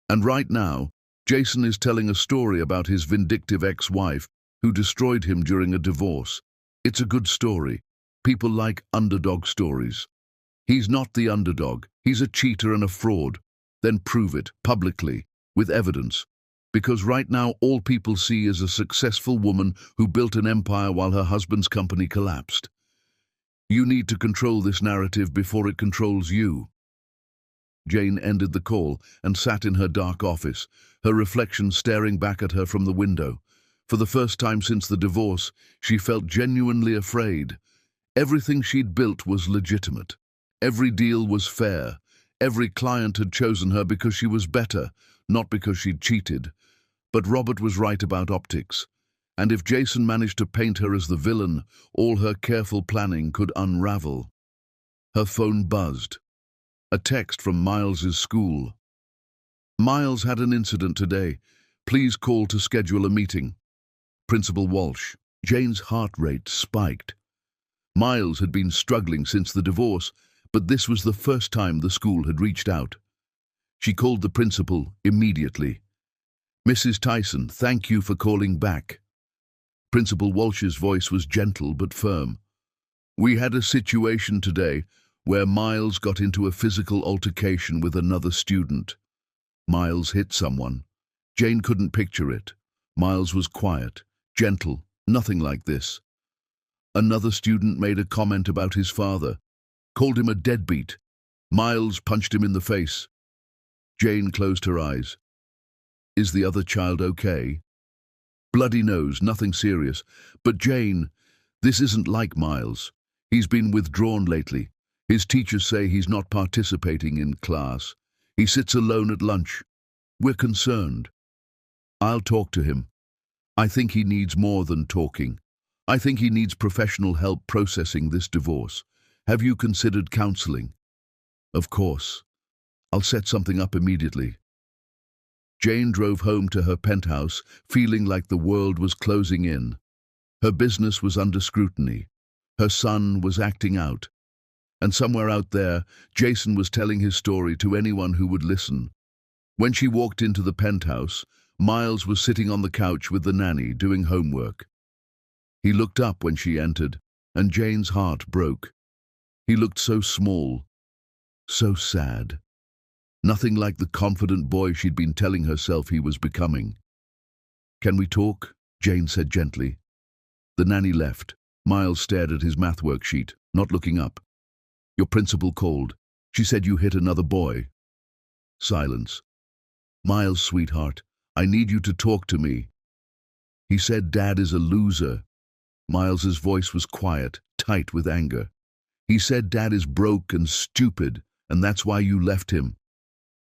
And right now, Jason is telling a story about his vindictive ex-wife who destroyed him during a divorce. It's a good story. People like underdog stories. He's not the underdog. He's a cheater and a fraud. Then prove it, publicly, with evidence. Because right now all people see is a successful woman who built an empire while her husband's company collapsed. You need to control this narrative before it controls you. Jane ended the call and sat in her dark office, her reflection staring back at her from the window. For the first time since the divorce, she felt genuinely afraid. Everything she'd built was legitimate. Every deal was fair. Every client had chosen her because she was better, not because she'd cheated. But Robert was right about optics. And if Jason managed to paint her as the villain, all her careful planning could unravel. Her phone buzzed. A text from Miles's school. Miles had an incident today. Please call to schedule a meeting. Principal Walsh. Jane's heart rate spiked. Miles had been struggling since the divorce, but this was the first time the school had reached out. She called the principal immediately. Mrs. Tyson, thank you for calling back. Principal Walsh's voice was gentle but firm. We had a situation today where Miles got into a physical altercation with another student. Miles hit someone. Jane couldn't picture it. Miles was quiet, gentle, nothing like this. Another student made a comment about his father, called him a deadbeat. Miles punched him in the face. Jane closed her eyes. Is the other child okay? Bloody nose, nothing serious. But Jane, this isn't like Miles. He's been withdrawn lately. His teachers say he's not participating in class. He sits alone at lunch. We're concerned. I'll talk to him. I think he needs more than talking. I think he needs professional help processing this divorce. Have you considered counseling? Of course. I'll set something up immediately. Jane drove home to her penthouse, feeling like the world was closing in. Her business was under scrutiny. Her son was acting out. And somewhere out there, Jason was telling his story to anyone who would listen. When she walked into the penthouse, Miles was sitting on the couch with the nanny doing homework. He looked up when she entered, and Jane's heart broke. He looked so small, so sad. Nothing like the confident boy she'd been telling herself he was becoming. Can we talk? Jane said gently. The nanny left. Miles stared at his math worksheet, not looking up. Your principal called. She said you hit another boy. Silence. Miles, sweetheart, I need you to talk to me. He said Dad is a loser. Miles's voice was quiet, tight with anger. He said Dad is broke and stupid, and that's why you left him.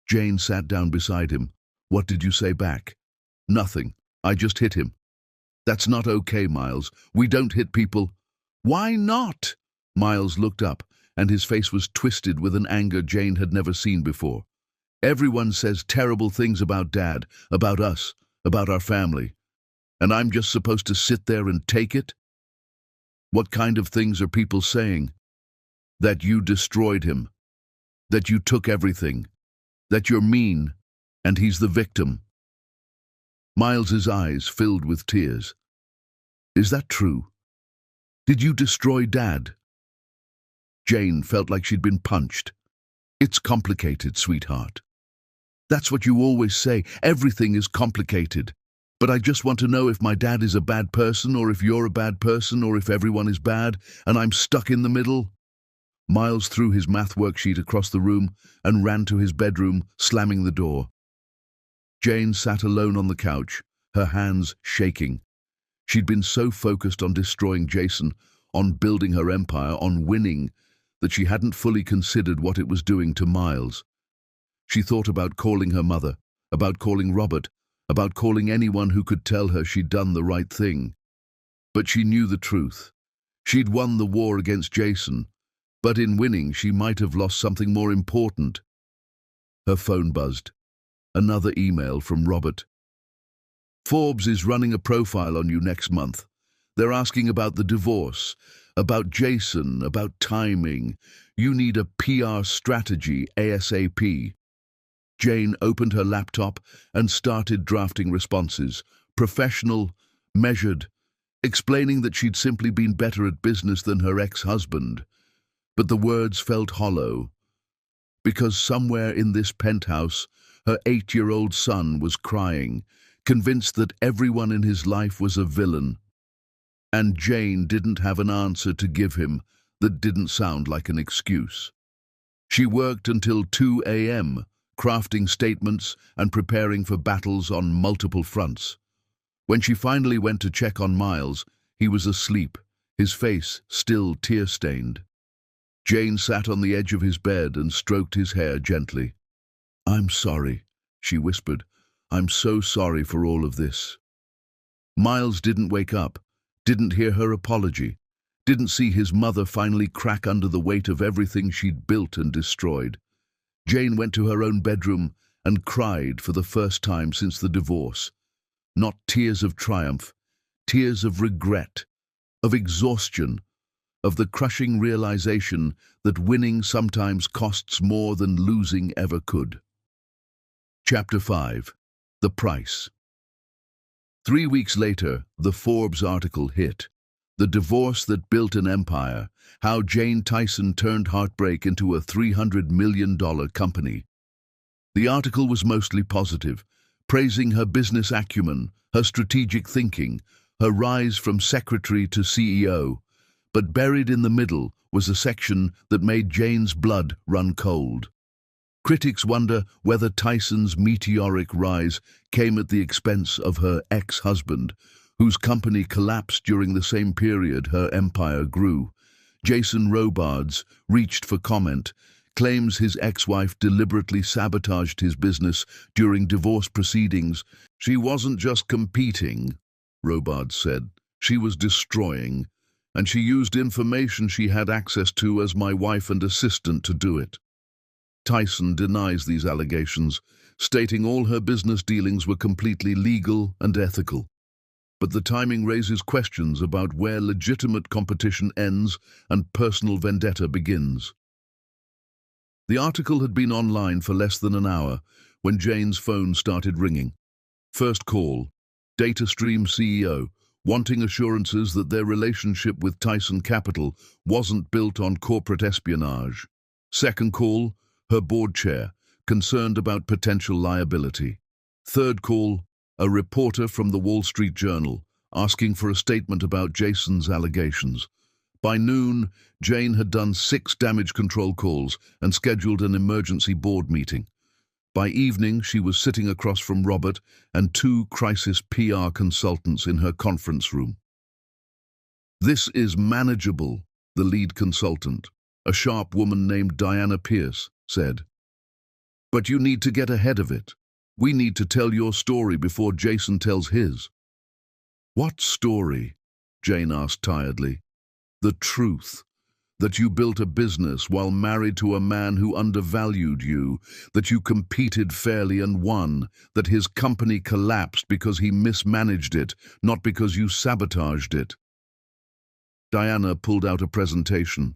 Jane sat down beside him. What did you say back? Nothing. I just hit him. That's not okay, Miles. We don't hit people. Why not? Miles looked up, and his face was twisted with an anger Jane had never seen before. Everyone says terrible things about Dad, about us, about our family. And I'm just supposed to sit there and take it? What kind of things are people saying? That you destroyed him. That you took everything. That you're mean, and he's the victim. Miles's eyes filled with tears. Is that true? Did you destroy Dad? Jane felt like she'd been punched. It's complicated, sweetheart. That's what you always say. Everything is complicated. But I just want to know if my dad is a bad person, or if you're a bad person, or if everyone is bad, and I'm stuck in the middle. Miles threw his math worksheet across the room and ran to his bedroom, slamming the door. Jane sat alone on the couch, her hands shaking. She'd been so focused on destroying Jason, on building her empire, on winning, that she hadn't fully considered what it was doing to Miles. She thought about calling her mother, about calling Robert, about calling anyone who could tell her she'd done the right thing. But she knew the truth. She'd won the war against Jason, but in winning she might have lost something more important. Her phone buzzed. Another email from Robert. Forbes is running a profile on you next month. They're asking about the divorce, about Jason, about timing. You need a PR strategy ASAP. Jane opened her laptop and started drafting responses, professional, measured, explaining that she'd simply been better at business than her ex-husband. But the words felt hollow, because somewhere in this penthouse, her 8-year-old son was crying, convinced that everyone in his life was a villain. And Jane didn't have an answer to give him that didn't sound like an excuse. She worked until 2 a.m., crafting statements and preparing for battles on multiple fronts. When she finally went to check on Miles, he was asleep, his face still tear-stained. Jane sat on the edge of his bed and stroked his hair gently. "I'm sorry," she whispered. "I'm so sorry for all of this." Miles didn't wake up, didn't hear her apology, didn't see his mother finally crack under the weight of everything she'd built and destroyed. Jane went to her own bedroom and cried for the first time since the divorce. Not tears of triumph, tears of regret, of exhaustion, of the crushing realization that winning sometimes costs more than losing ever could. Chapter 5. The Price. 3 weeks later, the Forbes article hit. The divorce that built an empire, how Jane Tyson turned heartbreak into a $300 million company. The article was mostly positive, praising her business acumen, her strategic thinking, her rise from secretary to CEO. But buried in the middle was a section that made Jane's blood run cold. Critics wonder whether Tyson's meteoric rise came at the expense of her ex-husband, whose company collapsed during the same period her empire grew. Jason Robards reached for comment, claims his ex-wife deliberately sabotaged his business during divorce proceedings. "She wasn't just competing," Robards said. "She was destroying, and she used information she had access to as my wife and assistant to do it." Tyson denies these allegations, stating all her business dealings were completely legal and ethical. But the timing raises questions about where legitimate competition ends and personal vendetta begins. The article had been online for less than an hour when Jane's phone started ringing. First call, DataStream CEO, wanting assurances that their relationship with Tyson Capital wasn't built on corporate espionage. Second call, her board chair, concerned about potential liability. Third call, a reporter from the Wall Street Journal, asking for a statement about Jason's allegations. By noon, Jane had done 6 damage control calls and scheduled an emergency board meeting. By evening, she was sitting across from Robert and 2 crisis PR consultants in her conference room. "This is manageable," the lead consultant, a sharp woman named Diana Pierce, said. "But you need to get ahead of it. We need to tell your story before Jason tells his." "What story?" Jane asked tiredly. "The truth. That you built a business while married to a man who undervalued you, that you competed fairly and won, that his company collapsed because he mismanaged it, not because you sabotaged it." Diana pulled out a presentation.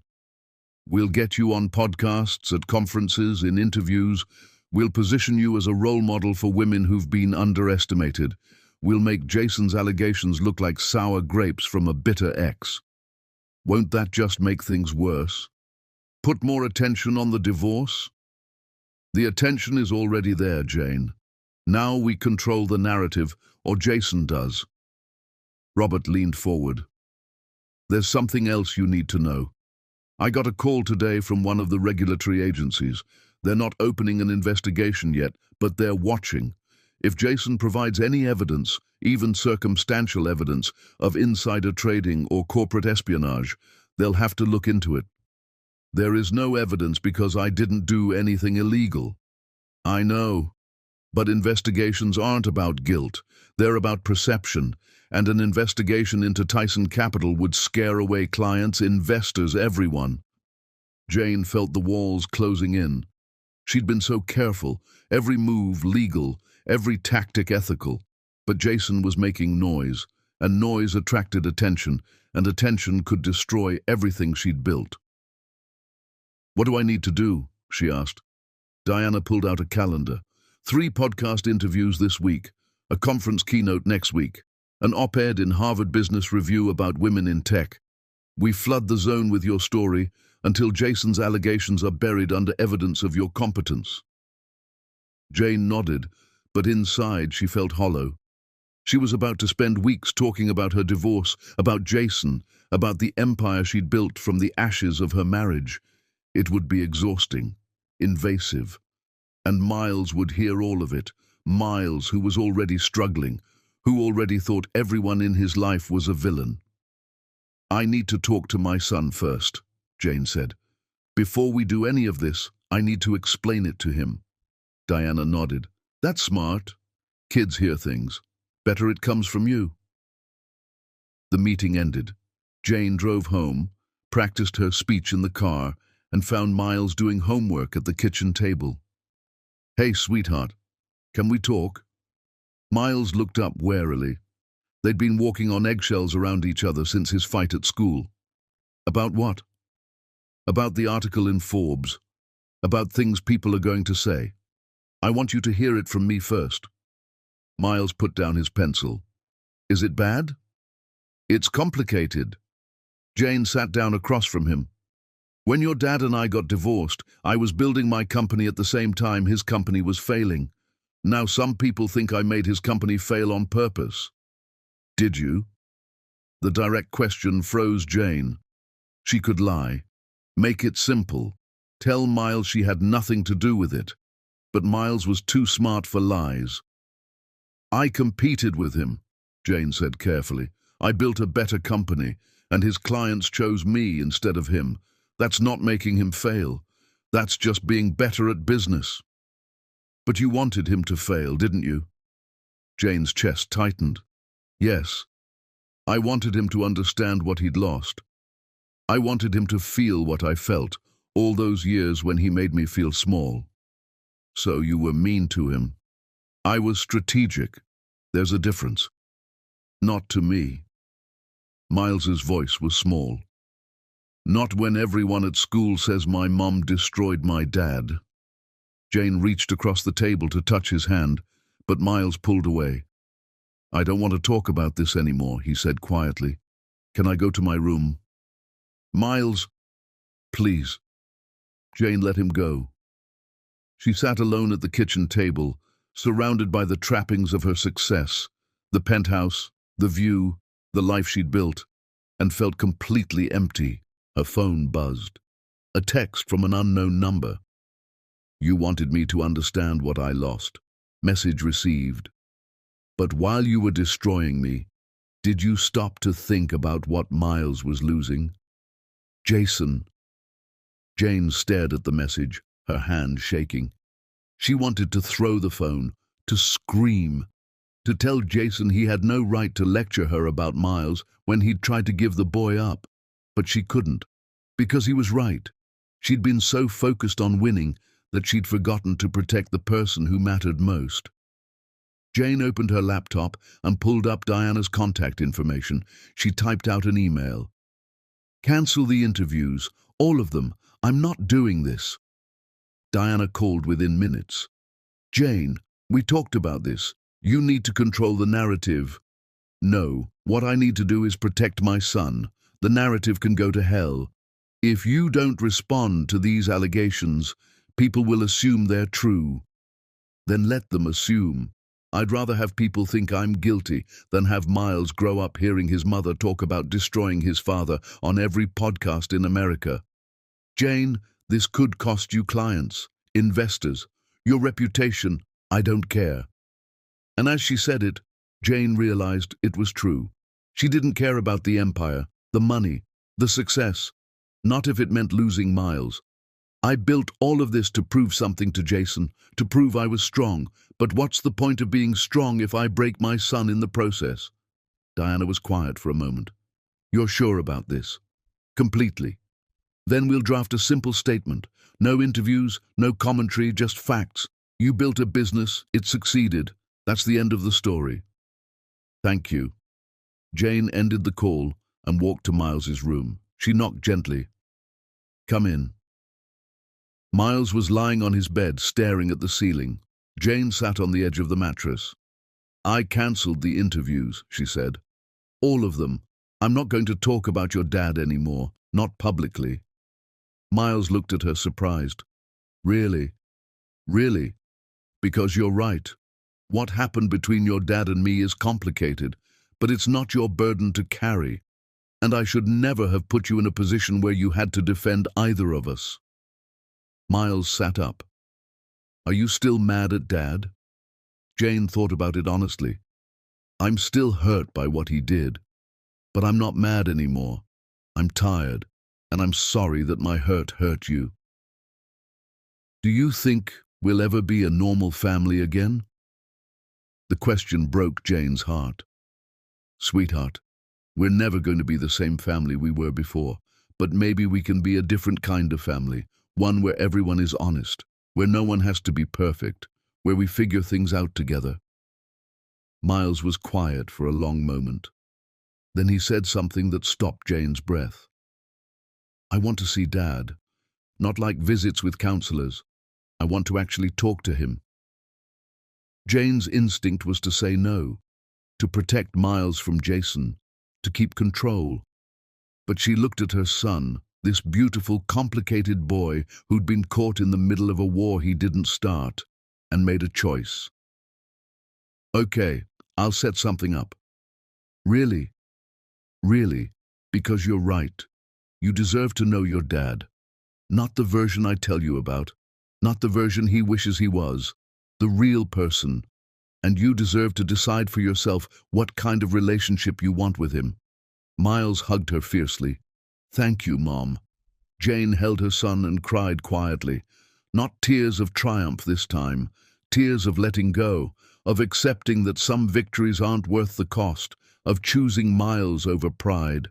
"We'll get you on podcasts, at conferences, in interviews. We'll position you as a role model for women who've been underestimated. We'll make Jason's allegations look like sour grapes from a bitter ex. Won't that just make things worse? Put more attention on the divorce?" "The attention is already there, Jane. Now we control the narrative, or Jason does." Robert leaned forward. "There's something else you need to know. I got a call today from one of the regulatory agencies. They're not opening an investigation yet, but they're watching. If Jason provides any evidence, even circumstantial evidence, of insider trading or corporate espionage, they'll have to look into it. There is no evidence because I didn't do anything illegal. I know. But investigations aren't about guilt. They're about perception. And an investigation into Tyson Capital would scare away clients, investors, everyone. Jane felt the walls closing in. She'd been so careful, every move legal, every tactic ethical. But Jason was making noise, and noise attracted attention, and attention could destroy everything she'd built. "What do I need to do?" she asked. Diana pulled out a calendar. 3 podcast interviews this week, a conference keynote next week, an op-ed in Harvard Business Review about women in tech. We flood the zone with your story until Jason's allegations are buried under evidence of your competence. Jane nodded, but inside she felt hollow. She was about to spend weeks talking about her divorce, about Jason, about the empire she'd built from the ashes of her marriage. It would be exhausting, invasive. And Miles would hear all of it. Miles, who was already struggling, who already thought everyone in his life was a villain. "I need to talk to my son first," Jane said. "Before we do any of this, I need to explain it to him." Diana nodded. "That's smart. Kids hear things. Better it comes from you." The meeting ended. Jane drove home, practiced her speech in the car, and found Miles doing homework at the kitchen table. "Hey, sweetheart, can we talk?" Miles looked up warily. They'd been walking on eggshells around each other since his fight at school. "About what?" "About the article in Forbes. About things people are going to say. I want you to hear it from me first." Miles put down his pencil. "Is it bad?" "It's complicated." Jane sat down across from him. "When your dad and I got divorced, I was building my company at the same time his company was failing. Now some people think I made his company fail on purpose." "Did you?" The direct question froze Jane. She could lie. Make it simple. Tell Miles she had nothing to do with it. But Miles was too smart for lies. "I competed with him," Jane said carefully. "I built a better company, and his clients chose me instead of him. That's not making him fail. That's just being better at business." "But you wanted him to fail, didn't you?" Jane's chest tightened. "Yes. I wanted him to understand what he'd lost. I wanted him to feel what I felt, all those years when he made me feel small." "So you were mean to him." "I was strategic. There's a difference." "Not to me." Miles's voice was small. "Not when everyone at school says my mom destroyed my dad." Jane reached across the table to touch his hand, but Miles pulled away. "I don't want to talk about this anymore," he said quietly. "Can I go to my room?" "Miles, please." Jane let him go. She sat alone at the kitchen table, surrounded by the trappings of her success, the penthouse, the view, the life she'd built, and felt completely empty. Her phone buzzed. A text from an unknown number. "You wanted me to understand what I lost. Message received. But while you were destroying me, did you stop to think about what Miles was losing?" "Jason." Jane stared at the message, her hand shaking. She wanted to throw the phone, to scream, to tell Jason he had no right to lecture her about Miles when he'd tried to give the boy up. But she couldn't, because he was right. She'd been so focused on winning that she'd forgotten to protect the person who mattered most. Jane opened her laptop and pulled up Diana's contact information. She typed out an email. "Cancel the interviews, all of them. I'm not doing this." Diana called within minutes. "Jane, we talked about this. You need to control the narrative." "No, what I need to do is protect my son. The narrative can go to hell. If you don't respond to these allegations, people will assume they're true. Then let them assume. I'd rather have people think I'm guilty than have Miles grow up hearing his mother talk about destroying his father on every podcast in America. Jane, this could cost you clients, investors, your reputation. I don't care." And as she said it, Jane realized it was true. She didn't care about the empire, the money, the success, not if it meant losing Miles. I built all of this to prove something to Jason, to prove I was strong. But what's the point of being strong if I break my son in the process? Diana was quiet for a moment. You're sure about this? Completely. Then we'll draft a simple statement. No interviews, no commentary, just facts. You built a business, it succeeded. That's the end of the story. Thank you. Jane ended the call and walked to Miles's room. She knocked gently. Come in. Miles was lying on his bed, staring at the ceiling. Jane sat on the edge of the mattress. I cancelled the interviews, she said. All of them. I'm not going to talk about your dad anymore, not publicly. Miles looked at her, surprised. Really? Really? Because you're right. What happened between your dad and me is complicated, but it's not your burden to carry. And I should never have put you in a position where you had to defend either of us. Miles sat up. Are you still mad at Dad? Jane thought about it honestly. I'm still hurt by what he did, but I'm not mad anymore. I'm tired, and I'm sorry that my hurt you. Do you think we'll ever be a normal family again? The question broke Jane's heart. Sweetheart, we're never going to be the same family we were before, but maybe we can be a different kind of family, one where everyone is honest, where no one has to be perfect, where we figure things out together. Miles was quiet for a long moment. Then he said something that stopped Jane's breath. I want to see Dad, not like visits with counselors. I want to actually talk to him. Jane's instinct was to say no, to protect Miles from Jason, to keep control. But she looked at her son, this beautiful, complicated boy who'd been caught in the middle of a war he didn't start, and made a choice. Okay, I'll set something up. Really? Really? Because you're right. You deserve to know your dad. Not the version I tell you about, not the version he wishes he was, the real person. And you deserve to decide for yourself what kind of relationship you want with him. Miles hugged her fiercely. Thank you, Mom. Jane held her son and cried quietly. Not tears of triumph this time, tears of letting go, of accepting that some victories aren't worth the cost, of choosing Miles over pride.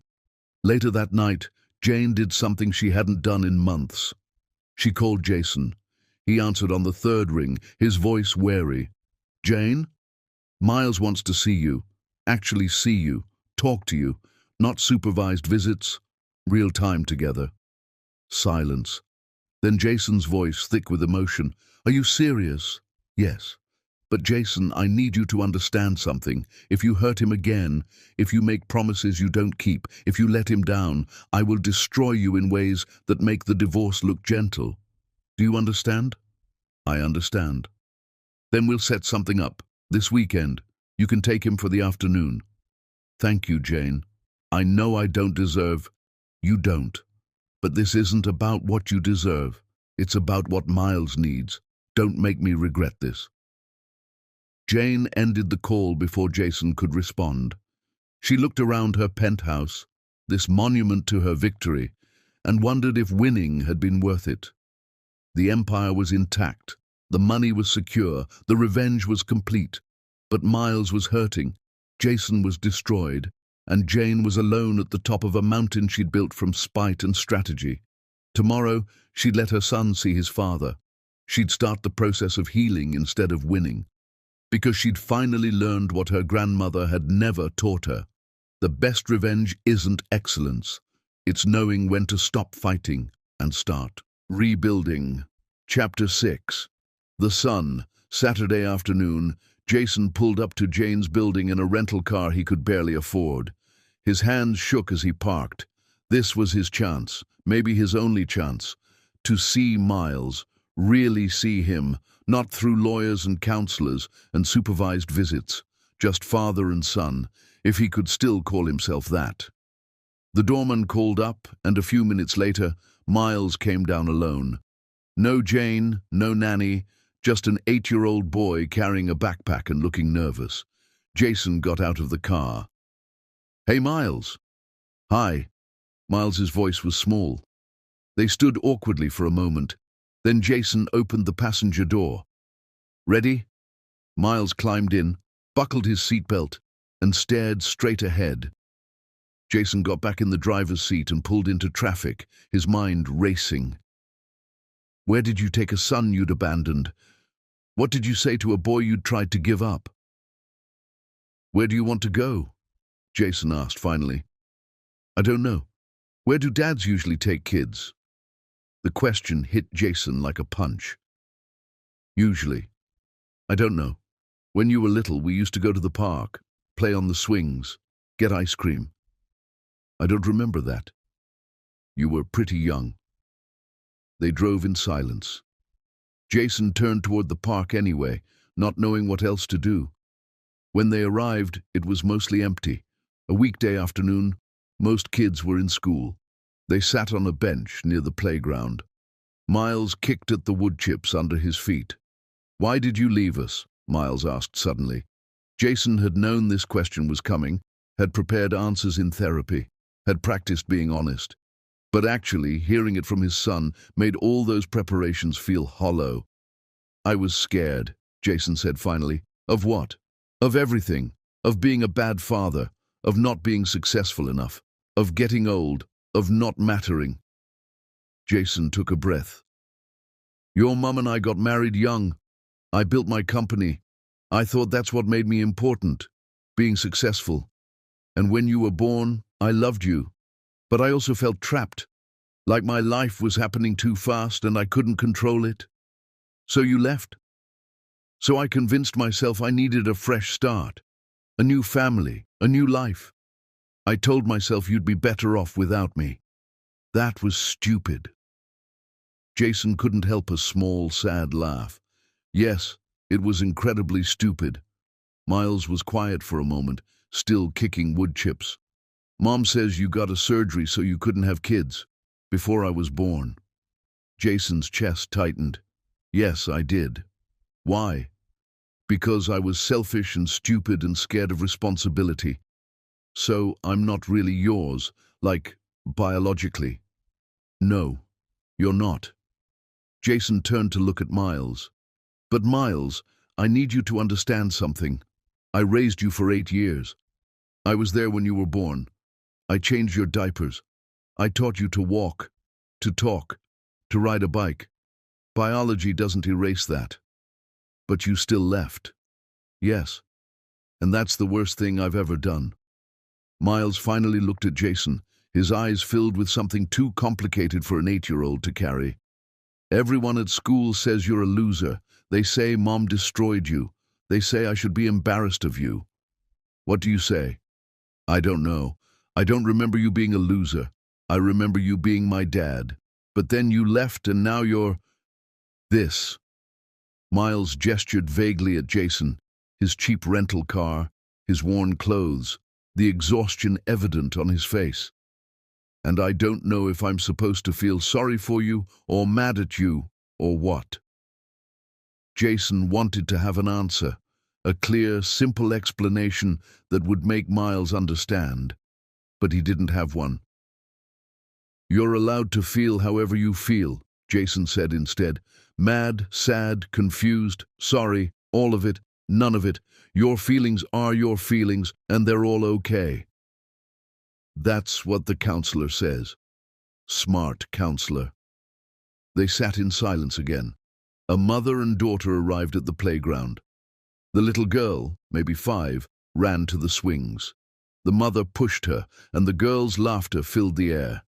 Later that night, Jane did something she hadn't done in months. She called Jason. He answered on the third ring, his voice wary. Jane? Miles wants to see you, actually see you, talk to you, not supervised visits, real time together. Silence. Then Jason's voice, thick with emotion. Are you serious? Yes. But Jason, I need you to understand something. If you hurt him again, if you make promises you don't keep, if you let him down, I will destroy you in ways that make the divorce look gentle. Do you understand? I understand. Then we'll set something up. This weekend. You can take him for the afternoon. Thank you, Jane. I know I don't deserve. You don't. But this isn't about what you deserve. It's about what Miles needs. Don't make me regret this. Jane ended the call before Jason could respond. She looked around her penthouse, this monument to her victory, and wondered if winning had been worth it. The empire was intact, the money was secure, the revenge was complete. But Miles was hurting, Jason was destroyed, and Jane was alone at the top of a mountain she'd built from spite and strategy. Tomorrow, she'd let her son see his father. She'd start the process of healing instead of winning. Because she'd finally learned what her grandmother had never taught her. The best revenge isn't excellence. It's knowing when to stop fighting and start rebuilding. Chapter 6. The sun. Saturday afternoon, Jason pulled up to Jane's building in a rental car he could barely afford. His hands shook as he parked. This was his chance, maybe his only chance, to see Miles, really see him, not through lawyers and counselors and supervised visits, just father and son, if he could still call himself that. The doorman called up, and a few minutes later, Miles came down alone. No Jane, no nanny, Just an 8-year-old boy carrying a backpack and looking nervous. Jason got out of the car. "Hey, Miles." "Hi." Miles's voice was small. They stood awkwardly for a moment. Then Jason opened the passenger door. "Ready?" Miles climbed in, buckled his seatbelt, and stared straight ahead. Jason got back in the driver's seat and pulled into traffic, his mind racing. "Where did you take a son you'd abandoned? What did you say to a boy you'd tried to give up?" "Where do you want to go?" Jason asked finally. "I don't know. Where do dads usually take kids?" The question hit Jason like a punch. "Usually. I don't know. When you were little, we used to go to the park, play on the swings, get ice cream." "I don't remember that." "You were pretty young." They drove in silence. Jason turned toward the park anyway, not knowing what else to do. When they arrived, it was mostly empty. A weekday afternoon, most kids were in school. They sat on a bench near the playground. Miles kicked at the wood chips under his feet. "Why did you leave us?" Miles asked suddenly. Jason had known this question was coming, had prepared answers in therapy, had practiced being honest. But actually, hearing it from his son made all those preparations feel hollow. "I was scared," Jason said finally. "Of what?" "Of everything. Of being a bad father. Of not being successful enough. Of getting old. Of not mattering." Jason took a breath. "Your mum and I got married young. I built my company. I thought that's what made me important, being successful. And when you were born, I loved you. But I also felt trapped, like my life was happening too fast and I couldn't control it. So you left. So I convinced myself I needed a fresh start, a new family, a new life. I told myself you'd be better off without me. That was stupid." Jason couldn't help a small, sad laugh. Yes, it was incredibly stupid. Miles was quiet for a moment, still kicking wood chips. "Mom says you got a surgery so you couldn't have kids, before I was born." Jason's chest tightened. "Yes, I did." "Why?" "Because I was selfish and stupid and scared of responsibility. So I'm not really yours, like, biologically." "No, you're not." Jason turned to look at Miles. "But Miles, I need you to understand something. I raised you for 8 years. I was there when you were born. I changed your diapers. I taught you to walk, to talk, to ride a bike. Biology doesn't erase that. But you still left." "Yes, and that's the worst thing I've ever done." Miles finally looked at Jason, his eyes filled with something too complicated for an 8-year-old to carry. "Everyone at school says you're a loser. They say Mom destroyed you. They say I should be embarrassed of you. What do you say?" "I don't know. I don't remember you being a loser. I remember you being my dad. But then you left and now you're this." Miles gestured vaguely at Jason, his cheap rental car, his worn clothes, the exhaustion evident on his face. "And I don't know if I'm supposed to feel sorry for you or mad at you or what." Jason wanted to have an answer, a clear, simple explanation that would make Miles understand, but he didn't have one. "You're allowed to feel however you feel," Jason said instead. "Mad, sad, confused, sorry, all of it, none of it. Your feelings are your feelings, and they're all okay." That's what the counselor says. Smart counselor. They sat in silence again. A mother and daughter arrived at the playground. The little girl, maybe 5, ran to the swings. The mother pushed her, and the girl's laughter filled the air.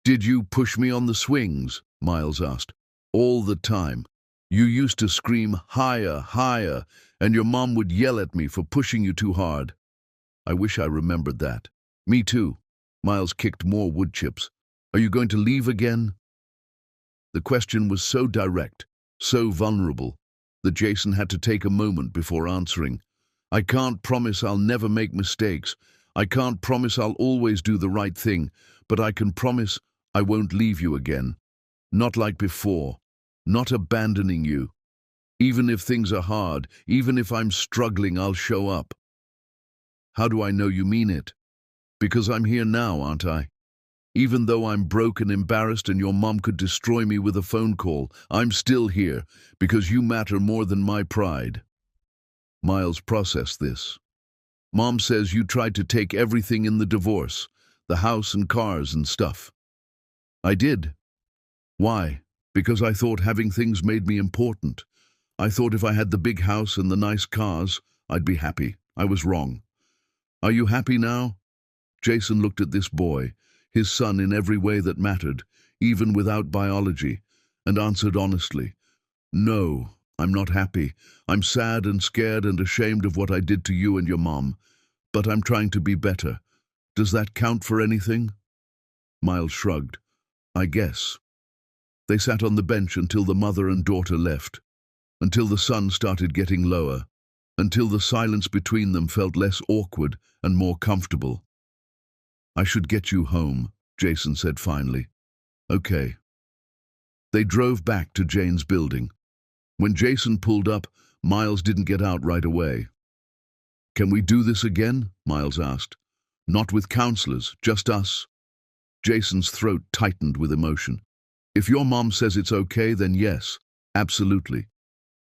"Did you push me on the swings?" Miles asked. "All the time. You used to scream, 'Higher, higher,' and your mom would yell at me for pushing you too hard." "I wish I remembered that." "Me too." Miles kicked more wood chips. "Are you going to leave again?" The question was so direct, so vulnerable, that Jason had to take a moment before answering. "I can't promise I'll never make mistakes. I can't promise I'll always do the right thing, but I can promise I won't leave you again. Not like before. Not abandoning you." Even if things are hard, even if I'm struggling, I'll show up. How do I know you mean it? Because I'm here now, aren't I? Even though I'm broke and embarrassed and your mom could destroy me with a phone call, I'm still here because you matter more than my pride. Miles processed this. Mom says you tried to take everything in the divorce, the house and cars and stuff. I did. Why? Because I thought having things made me important. I thought if I had the big house and the nice cars, I'd be happy. I was wrong. Are you happy now? Jason looked at this boy, his son in every way that mattered, even without biology, and answered honestly, No, I'm not happy. I'm sad and scared and ashamed of what I did to you and your mom, but I'm trying to be better. Does that count for anything? Miles shrugged. I guess. They sat on the bench until the mother and daughter left, until the sun started getting lower, until the silence between them felt less awkward and more comfortable. I should get you home, Jason said finally. Okay. They drove back to Jane's building. When Jason pulled up, Miles didn't get out right away. Can we do this again? Miles asked. Not with counselors, just us. Jason's throat tightened with emotion. If your mom says it's okay, then yes, absolutely.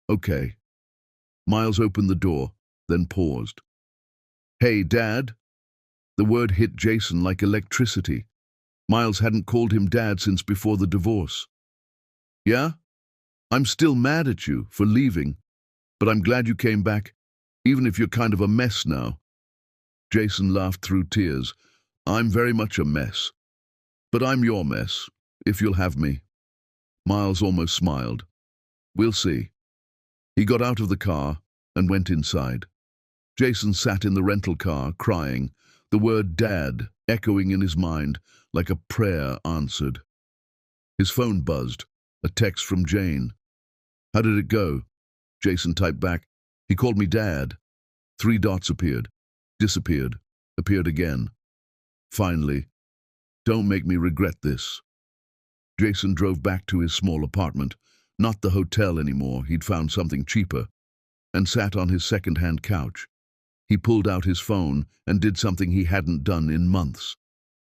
Okay. Miles opened the door, then paused. Hey, Dad. The word hit Jason like electricity. Miles hadn't called him Dad since before the divorce. Yeah? I'm still mad at you for leaving, but I'm glad you came back, even if you're kind of a mess now. Jason laughed through tears. I'm very much a mess. But I'm your mess, if you'll have me. Miles almost smiled. We'll see. He got out of the car and went inside. Jason sat in the rental car, crying, the word Dad echoing in his mind like a prayer answered. His phone buzzed, a text from Jane. How did it go? Jason typed back. He called me Dad. 3 dots appeared, disappeared, appeared again. Finally, don't make me regret this. Jason drove back to his small apartment, not the hotel anymore, he'd found something cheaper, and sat on his second-hand couch. He pulled out his phone and did something he hadn't done in months.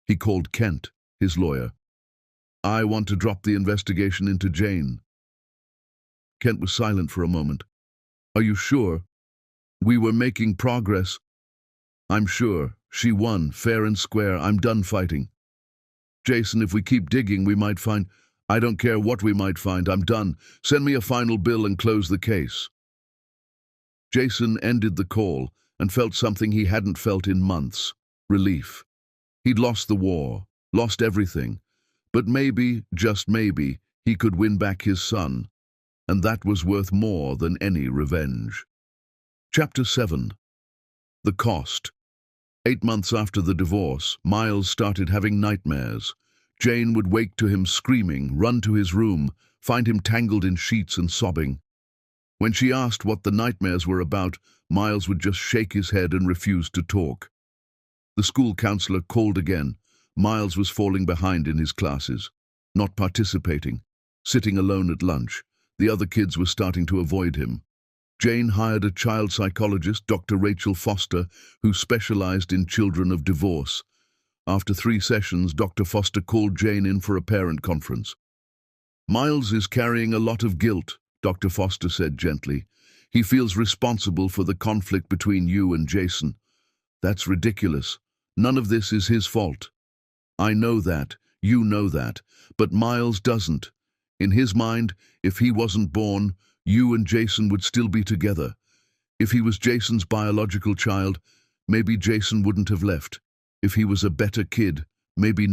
He called Kent, his lawyer. I want to drop the investigation into Jane. Kent was silent for a moment. Are you sure? We were making progress. I'm sure. She won, fair and square. I'm done fighting. Jason, if we keep digging, we might find... I don't care what we might find. I'm done. Send me a final bill and close the case. Jason ended the call and felt something he hadn't felt in months. Relief. He'd lost the war, lost everything. But maybe, just maybe, he could win back his son. And that was worth more than any revenge. Chapter 7. The Cost. 8 months after the divorce, Miles started having nightmares. Jane would wake to him screaming, run to his room, find him tangled in sheets and sobbing. When she asked what the nightmares were about, Miles would just shake his head and refuse to talk. The school counselor called again. Miles was falling behind in his classes, not participating, sitting alone at lunch. The other kids were starting to avoid him. Jane hired a child psychologist, Dr. Rachel Foster, who specialized in children of divorce. After 3 sessions, Dr. Foster called Jane in for a parent conference. Miles is carrying a lot of guilt, Dr. Foster said gently. He feels responsible for the conflict between you and Jason. That's ridiculous. None of this is his fault. I know that, you know that, but Miles doesn't. In his mind, if he wasn't born, you and Jason would still be together. If he was Jason's biological child, maybe Jason wouldn't have left. If he was a better kid, maybe